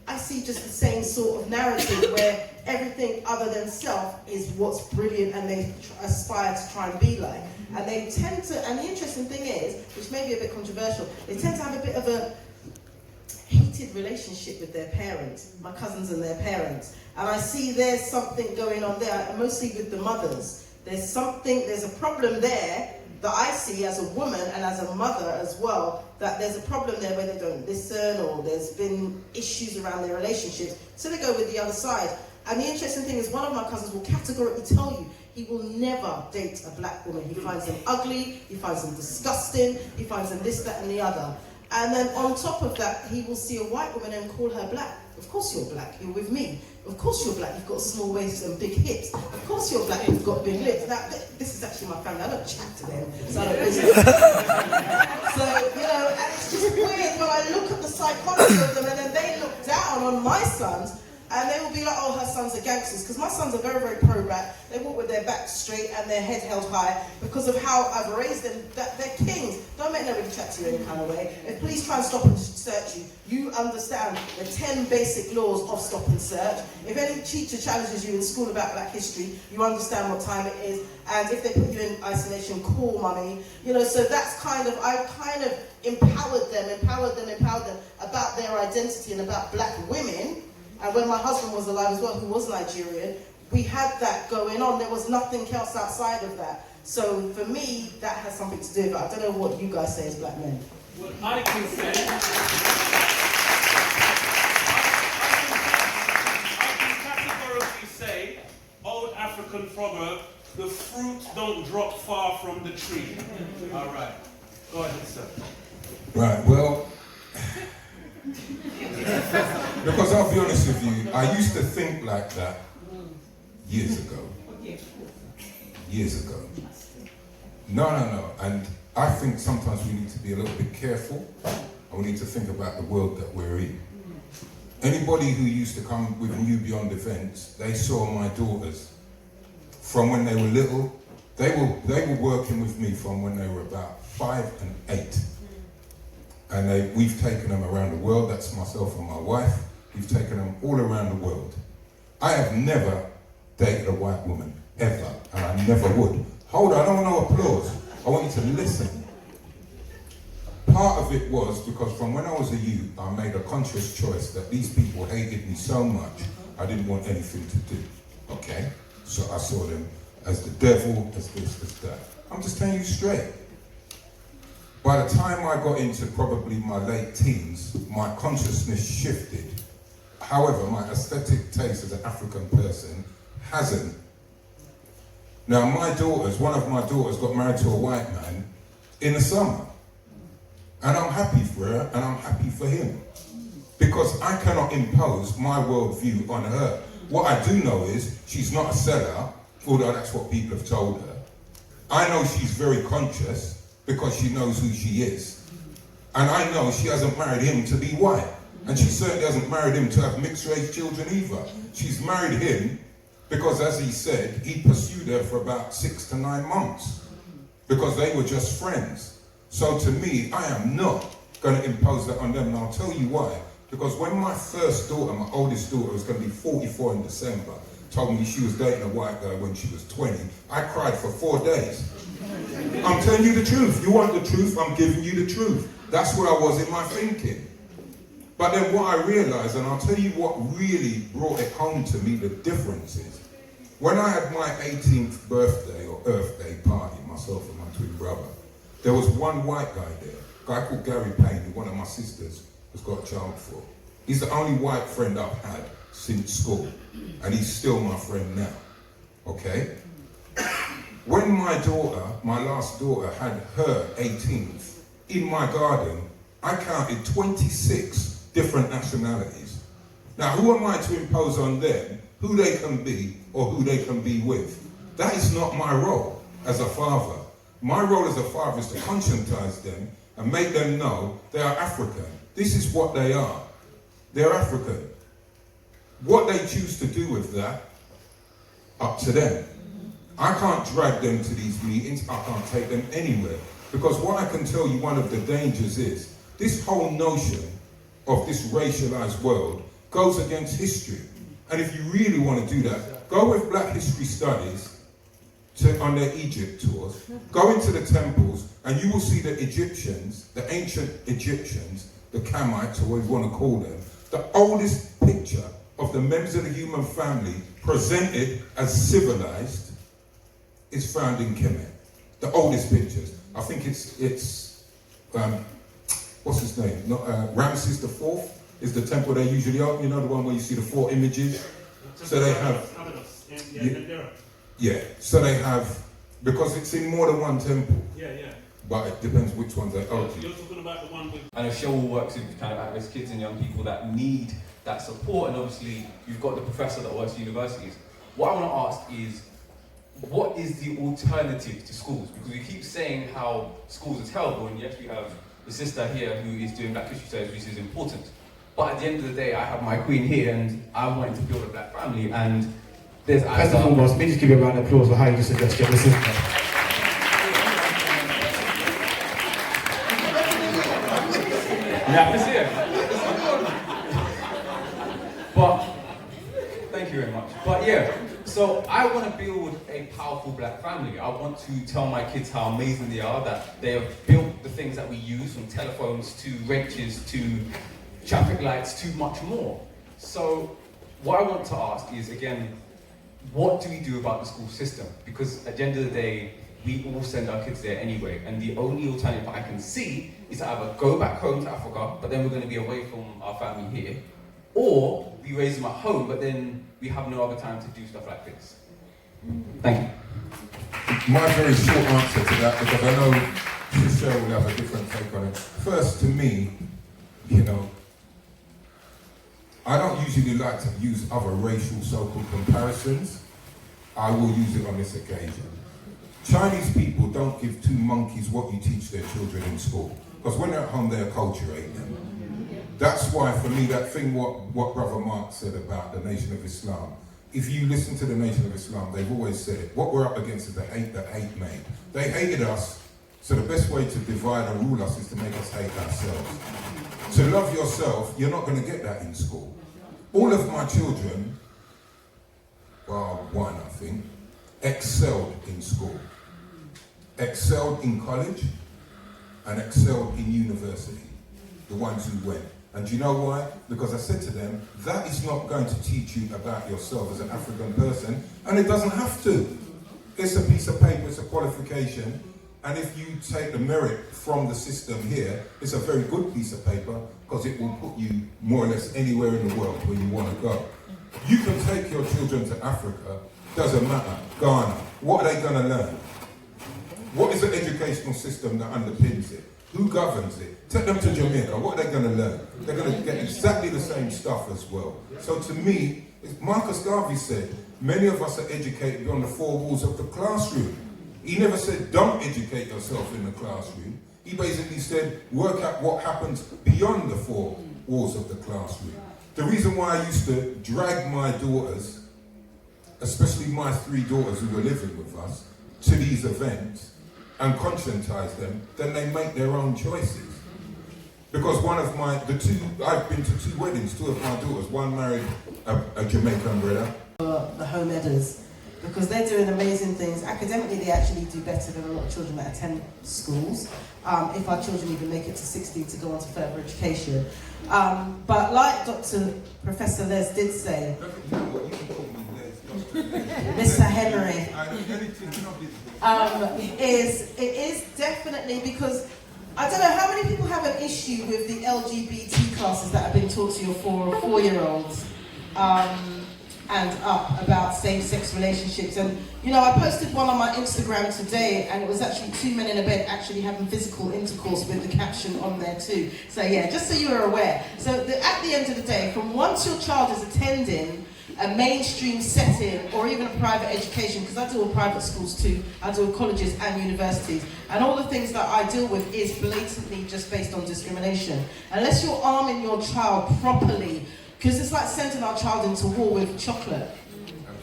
I see just the same sort of narrative where everything other than self is what's brilliant and they aspire to try and be like. And they tend to, and the interesting thing is, which may be a bit controversial, they tend to have a bit of a heated relationship with their parents, my cousins and their parents. And I see there's something going on there, and mostly with the mothers. There's a problem there that I see as a woman and as a mother as well, that there's a problem there where they don't listen or there's been issues around their relationships, so they go with the other side. And the interesting thing is one of my cousins will categorically tell you he will never date a black woman. He finds them ugly, he finds them disgusting, he finds them this, that and the other. And then on top of that, he will see a white woman and call her black. Of course you're black, you're with me. Of course you're black, you've got small waists and big hips. Of course you're black, you've got big lips. Now, this is actually my family, I don't chat to them, so I don't listen. So, and it's just weird when I look at the psychology of them and then they look down on my sons and they will be like, oh, her sons are gangsters. Because my sons are very, very pro-black. They walk with their backs straight and their head held high because of how I've raised them. That they're kings. Don't make nobody chat to you any kind of way. If police try and stop and search you, you understand the 10 basic laws of stop and search. If any teacher challenges you in school about black history, you understand what time it is. And if they put you in isolation, call mummy. So that's I've kind of empowered them about their identity and about black women. And when my husband was alive as well, who was Nigerian, we had that going on. There was nothing else outside of that. So for me, that has something to do with it. I don't know what you guys say as black men.
Well, I can categorically say, old African proverb, the fruit don't drop far from the tree. All right. Go ahead, sir.
Right, well, because I'll be honest with you, I used to think like that years ago. Years ago. No. And I think sometimes we need to be a little bit careful and we need to think about the world that we're in. Anybody who used to come with New Beyond events, they saw my daughters from when they were little. They were working with me from when they were about 5 and 8. And we've taken them around the world. That's myself and my wife. We've taken them all around the world. I have never dated a white woman, ever, and I never would. Hold on, I don't want no applause. I want you to listen. Part of it was because from when I was a youth, I made a conscious choice that these people hated me so much, I didn't want anything to do. Okay? So I saw them as the devil, as this, as that. I'm just telling you straight. By the time I got into probably my late teens, my consciousness shifted. However, my aesthetic taste as an African person hasn't. Now my daughters, one of my daughters got married to a white man in the summer. And I'm happy for her and I'm happy for him. Because I cannot impose my worldview on her. What I do know is she's not a sellout, although that's what people have told her. I know she's very conscious, because she knows who she is. And I know she hasn't married him to be white. And she certainly hasn't married him to have mixed race children either. She's married him because, as he said, he pursued her for about 6 to 9 months because they were just friends. So to me, I am not going to impose that on them, and I'll tell you why. Because when my first daughter, my oldest daughter, was going to be 44 in December, told me she was dating a white guy when she was 20, I cried for 4 days. I'm telling you the truth. You want the truth, I'm giving you the truth. That's where I was in my thinking. But then what I realized, and I'll tell you what really brought it home to me, the difference is, when I had my 18th birthday or Earth Day party, myself and my twin brother, there was one white guy there, a guy called Gary Payne, who one of my sisters has got a child for. He's the only white friend I've had since school, and he's still my friend now, okay? When my daughter, my last daughter, had her 18th, in my garden, I counted 26 different nationalities. Now, who am I to impose on them who they can be or who they can be with? That is not my role as a father. My role as a father is to conscientize them and make them know they are African. This is what they are. They're African. What they choose to do with that, up to them. I can't drag them to these meetings. I can't take them anywhere. Because what I can tell you, one of the dangers is, this whole notion of this racialized world goes against history. And if you really want to do that, go with Black History Studies on their Egypt tours, go into the temples, and you will see the Egyptians, the ancient Egyptians, the Kamites, or whatever you want to call them, the oldest picture of the members of the human family presented as civilized is found in Kemet. The oldest pictures. I think it's what's his name? Ramses IV is the temple they usually open. You know, the one where you see the 4 images. So they have. Yeah. So they have, because it's in more than one temple.
Yeah.
But it depends which ones they open.
You're talking about the one with.
I know Cheryl works with kind of at-risk kids and young people that need that support, and obviously you've got the professor that works at universities. What I want to ask is, what is the alternative to schools? Because we keep saying how schools are terrible, and yet we have the sister here who is doing Black History Studies, which is important. But at the end of the day, I have my queen here, and I wanted to build a Black family, and there's...
First and foremost, let me just give you a round of applause for how you just addressed your sister.
Yeah, it's here. But, thank you very much. But yeah, so I want to build a powerful Black family. I want to tell my kids how amazing they are, that they have built the things that we use, from telephones to wrenches to traffic lights to much more. So what I want to ask is, again, what do we do about the school system? Because at the end of the day, we all send our kids there anyway, and the only alternative I can see is to either go back home to Africa, but then we're going to be away from our family here, or we raise them at home, but then we have no other time to do stuff like this. Thank you.
My very short answer to that, because I know Cheryl will have a different take on it. First, to me, you know, I don't usually like to use other racial so-called comparisons. I will use it on this occasion. Chinese people don't give two monkeys what you teach their children in school. Because when they're at home, they're acculturating them. That's why, for me, that thing what Brother Mark said about the Nation of Islam, if you listen to the Nation of Islam, they've always said it. What we're up against is the hate that hate made. They hated us, so the best way to divide and rule us is to make us hate ourselves. To love yourself, you're not going to get that in school. All of my children, well, one I think, excelled in school, excelled in college, and excelled in university, the ones who went. And do you know why? Because I said to them, that is not going to teach you about yourself as an African person, and it doesn't have to. It's a piece of paper, it's a qualification, and if you take the merit from the system here, it's a very good piece of paper, because it will put you more or less anywhere in the world where you want to go. You can take your children to Africa, doesn't matter, Ghana, what are they going to learn? What is the educational system that underpins it? Who governs it? Take them to Jamaica, what are they going to learn? They're going to get exactly the same stuff as well. So to me, as Marcus Garvey said, many of us are educated beyond the four walls of the classroom. He never said, don't educate yourself in the classroom. He basically said, work out what happens beyond the four walls of the classroom. The reason why I used to drag my daughters, especially my 3 daughters who were living with us, to these events and conscientize them, then they make their own choices. Because I've been to 2 weddings, 2 of my daughters, one married a Jamaican brother.
The home editors, because they're doing amazing things. Academically, they actually do better than a lot of children that attend schools, if our children even make it to 16 to go on to further education. But like Professor Les did say, Mr. Henry, it is definitely, because I don't know how many people have an issue with the LGBT classes that have been taught to your 4 or 4-year-olds. and up about same-sex relationships. And you know, I posted one on my Instagram today, and it was actually 2 men in a bed actually having physical intercourse with the caption on there too. So yeah, just so you are aware. So at the end of the day, from once your child is attending a mainstream setting or even a private education, because I deal with private schools too, I deal with colleges and universities, and all the things that I deal with is blatantly just based on discrimination. Unless you're arming your child properly, because it's like sending our child into war with chocolate.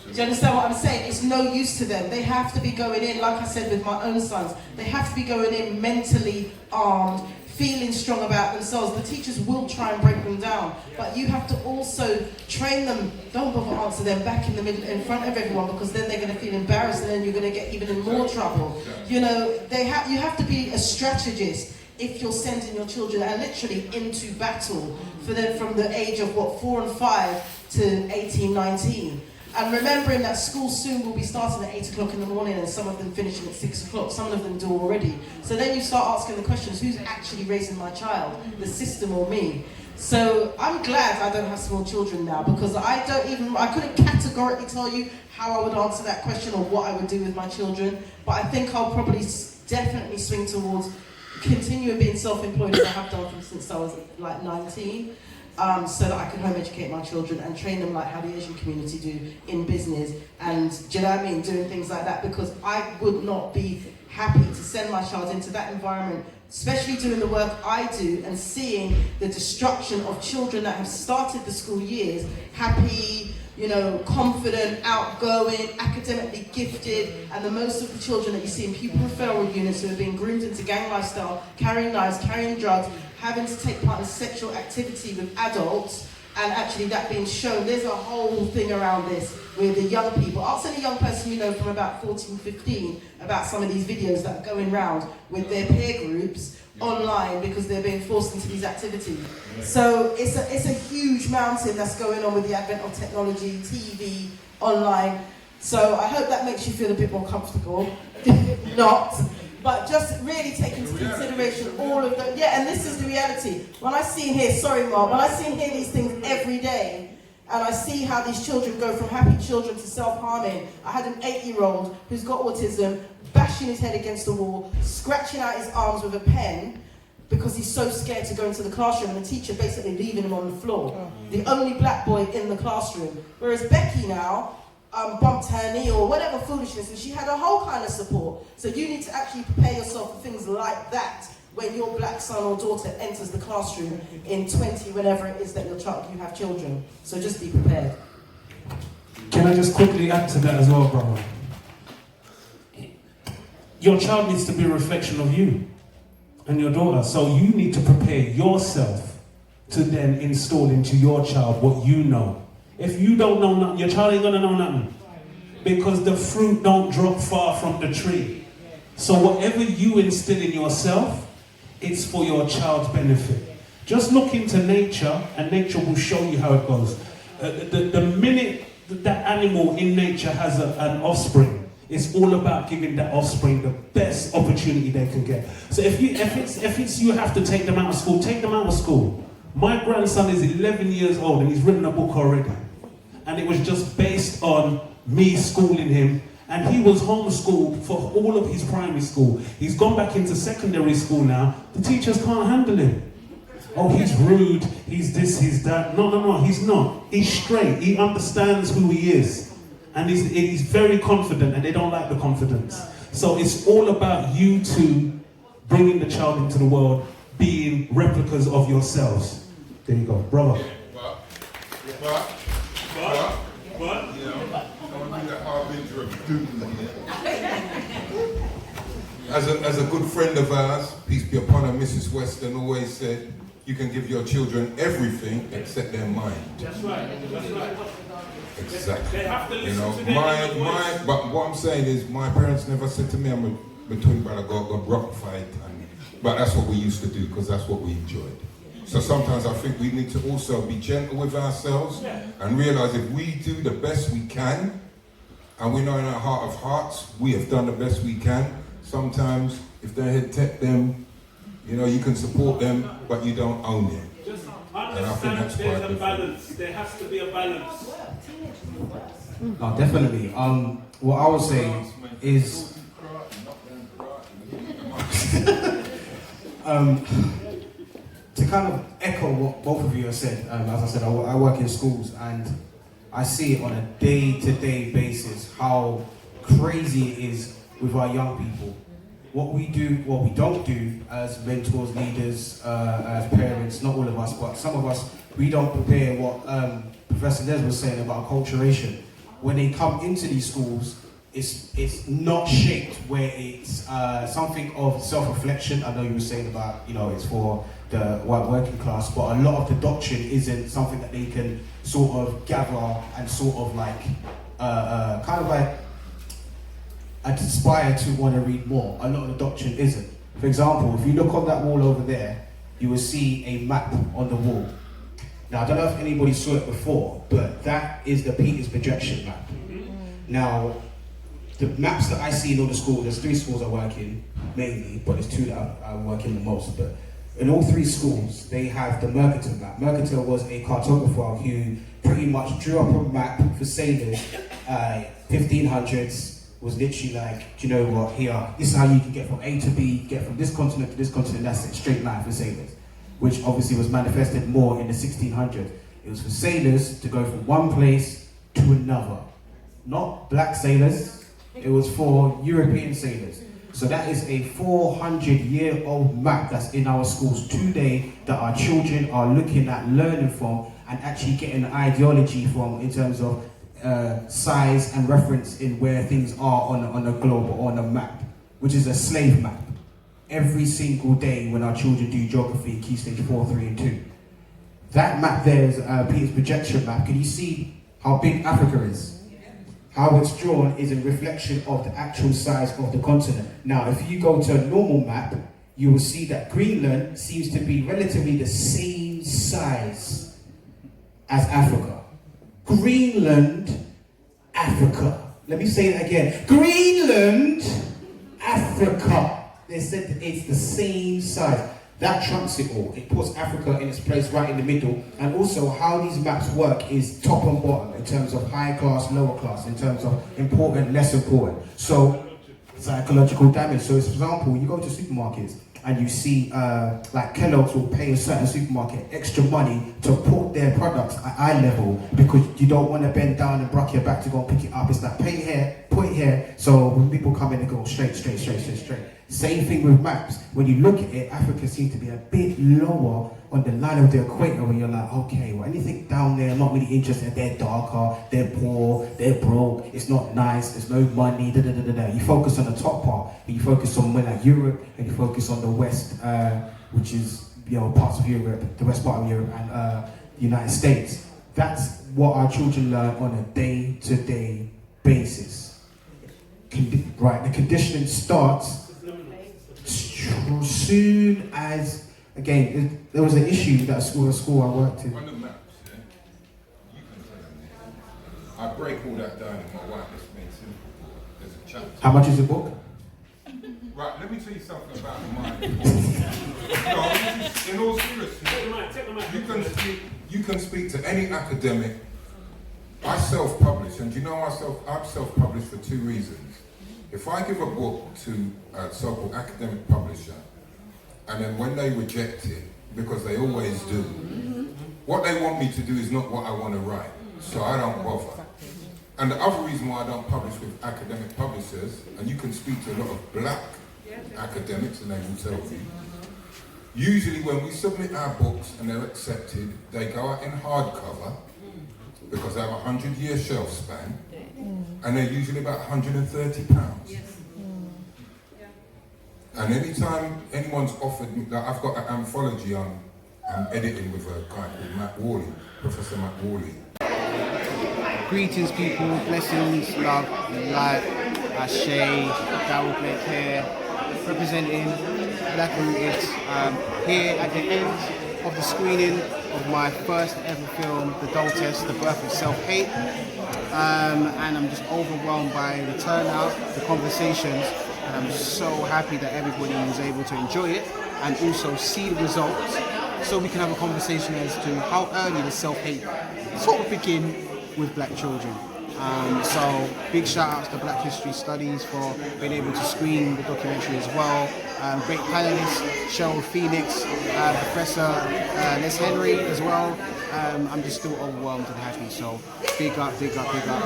Do you understand what I'm saying? It's no use to them. They have to be going in, like I said with my own sons, they have to be going in mentally armed, feeling strong about themselves. The teachers will try and break them down, but you have to also train them. Don't bother answer them back in the middle, in front of everyone, because then they're going to feel embarrassed, and then you're going to get even in more trouble. You know, you have to be a strategist if you're sending your children and literally into battle for them from the age of 4 and 5 to 18, 19. And remembering that school soon will be starting at 8 o'clock in the morning, and some of them finishing at 6 o'clock, some of them do already. So then you start asking the questions, who's actually raising my child, the system or me? So I'm glad I don't have small children now, because I couldn't categorically tell you how I would answer that question or what I would do with my children, but I think I'll probably definitely swing towards continuing being self-employed as I have done since I was like 19. So that I can home educate my children and train them like how the Asian community do in business, and do you know what I mean, doing things like that, because I would not be happy to send my child into that environment, especially doing the work I do and seeing the destruction of children that have started the school years happy, you know, confident, outgoing, academically gifted, and the most of the children that you see in pupil referral units who are being groomed into gang lifestyle, carrying knives, carrying drugs, having to take part in sexual activity with adults, and actually that being shown. There's a whole thing around this with the young people. Ask any young person you know from about 14, 15 about some of these videos that are going around with their peer groups online because they're being forced into these activities. So it's a huge mountain that's going on with the advent of technology, TV, online. So I hope that makes you feel a bit more comfortable. If not, but just really take into consideration all of the, and this is the reality. When I see and hear, sorry Mark, when I see and hear these things every day, and I see how these children go from happy children to self-harming. I had an 8-year-old who's got autism, bashing his head against the wall, scratching out his arms with a pen, because he's so scared to go into the classroom, and the teacher basically leaving him on the floor. The only black boy in the classroom. Whereas Becky now, bumped her knee or whatever foolishness, and she had a whole kind of support. So you need to actually prepare yourself for things like that when your black son or daughter enters the classroom in 20, whenever it is that you have children. So just be prepared.
Can I just quickly add to that as well, brother? Your child needs to be a reflection of you and your daughter. So you need to prepare yourself to then install into your child what you know. If you don't know nothing, your child ain't gonna know nothing. Because the fruit don't drop far from the tree. So whatever you instill in yourself, it's for your child's benefit. Just look into nature, and nature will show you how it goes. The minute that animal in nature has an offspring, it's all about giving that offspring the best opportunity they can get. So if it's you have to take them out of school, take them out of school. My grandson is 11 years old and he's written a book already. And it was just based on me schooling him. And he was homeschooled for all of his primary school. He's gone back into secondary school now. The teachers can't handle him. Oh, he's rude, he's this, he's that. No, he's not. He's straight, he understands who he is. And he's very confident, and they don't like the confidence. So it's all about you two bringing the child into the world, being replicas of yourselves. There you go, brother.
But, you know, I want to do that harbinger of doom here. As a good friend of ours, peace be upon her, Mrs. Weston always said, you can give your children everything except their mind.
That's right.
Exactly.
They have to listen to
their but what I'm saying is, my parents never said to me, I'm a twin brother, go rock fight. But that's what we used to do, because that's what we enjoyed. So sometimes I think we need to also be gentle with ourselves and realize if we do the best we can, and we know in our heart of hearts, we have done the best we can. Sometimes if they head tech them, you know, you can support them, but you don't own them. And I think that's quite
there's a
different.
balance. There has to be a balance.
No, definitely. What I would say is, to kind of echo what both of you have said. As I said, I work in schools and I see it on a day-to-day basis how crazy it is with our young people. What we do, what we don't do as mentors, leaders, as parents, not all of us, but some of us, we don't prepare what Professor Des was saying about acculturation. When they come into these schools, it's not shaped where it's something of self-reflection. I know you were saying about, it's for the white working class, but a lot of the doctrine isn't something that they can sort of gather and sort of like, kind of like, aspire to want to read more. A lot of the doctrine isn't. For example, if you look on that wall over there, you will see a map on the wall. Now, I don't know if anybody saw it before, but that is the Peters projection map. Now, the maps that I see in all the schools, there's 3 schools I work in, mainly, but there's 2 that I work in the most. But in all 3 schools, they have the Mercator map. Mercator was a cartographer who pretty much drew up a map for sailors, 1500s, was literally like, do you know what, here, this is how you can get from A to B, get from this continent to this continent, that's it, straight line for sailors. Which obviously was manifested more in the 1600s. It was for sailors to go from one place to another. Not black sailors, it was for European sailors. So that is a 400-year-old map that's in our schools today that our children are looking at, learning from, and actually getting an ideology from in terms of size and reference in where things are on a globe or on a map, which is a slave map. Every single day when our children do geography, Key Stage 4, 3 and 2. That map there is Peter's projection map. Can you see how big Africa is? How it's drawn is a reflection of the actual size of the continent. Now, if you go to a normal map, you will see that Greenland seems to be relatively the same size as Africa. Greenland, Africa. Let me say it again. Greenland, Africa. They said that it's the same size. That trumps it all. It puts Africa in its place right in the middle. And also how these maps work is top and bottom in terms of high class, lower class, in terms of important, less important. So, psychological damage. So, for example, you go to supermarkets and you see like Kellogg's will pay a certain supermarket extra money to put their products at eye level because you don't want to bend down and brock your back to go and pick it up. It's like pay here, put it here. So when people come in, they go straight. Same thing with maps. When you look at it, Africa seems to be a bit lower on the line of the equator when you're like, okay, well, anything down there, I'm not really interested. They're darker, they're poor, they're broke, it's not nice, there's no money, You focus on the top part, and you focus on somewhere like Europe, and you focus on the West, which is, parts of Europe, the west part of Europe, and the United States. That's what our children learn on a day-to-day basis. Right, the conditioning starts soon as, again, there was an issue that a school I worked in.
On the maps, yeah, you can tell them this. I break all that down in my whitelist makes simple. There's a chapter.
How much is the book?
Right, let me tell you something about mine. No, in all seriousness, you can speak to any academic. I self-publish, and you know I'm self-published for 2 reasons. If I give a book to a so-called academic publisher, and then when they reject it, because they always do, what they want me to do is not what I want to write, so I don't bother. And the other reason why I don't publish with academic publishers, and you can speak to a lot of black academics and they will tell you, usually when we submit our books and they're accepted, they go out in hardcover, because they have a 100-year shelf span, and they're usually about £130. And anytime anyone's offered me, like I've got an anthology I'm editing with a guy called Matt Worley, Professor Matt Worley.
Greetings people, blessings, love, light, Ashay, Darrel Blake here, representing Black Rooted, here at the end of the screening of my first ever film, The Doll Test, The Birth of Self-Hate. And I'm just overwhelmed by the turnout, the conversations, and I'm so happy that everybody was able to enjoy it and also see the results so we can have a conversation as to how early the self-hate sort of begin with black children. So big shout outs to Black History Studies for being able to screen the documentary as well. Great panelists, Cheryl Phoenix, Professor Les Henry as well. I'm just still overwhelmed and happy, so big up, big up, big up.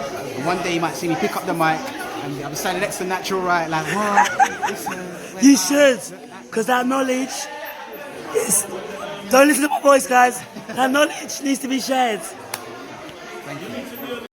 One day you might see me pick up the mic and I'm standing next to Naturalie like, what? Listen,
You should, because that knowledge is... Don't listen to my voice, guys. That knowledge needs to be shared.
Thank you.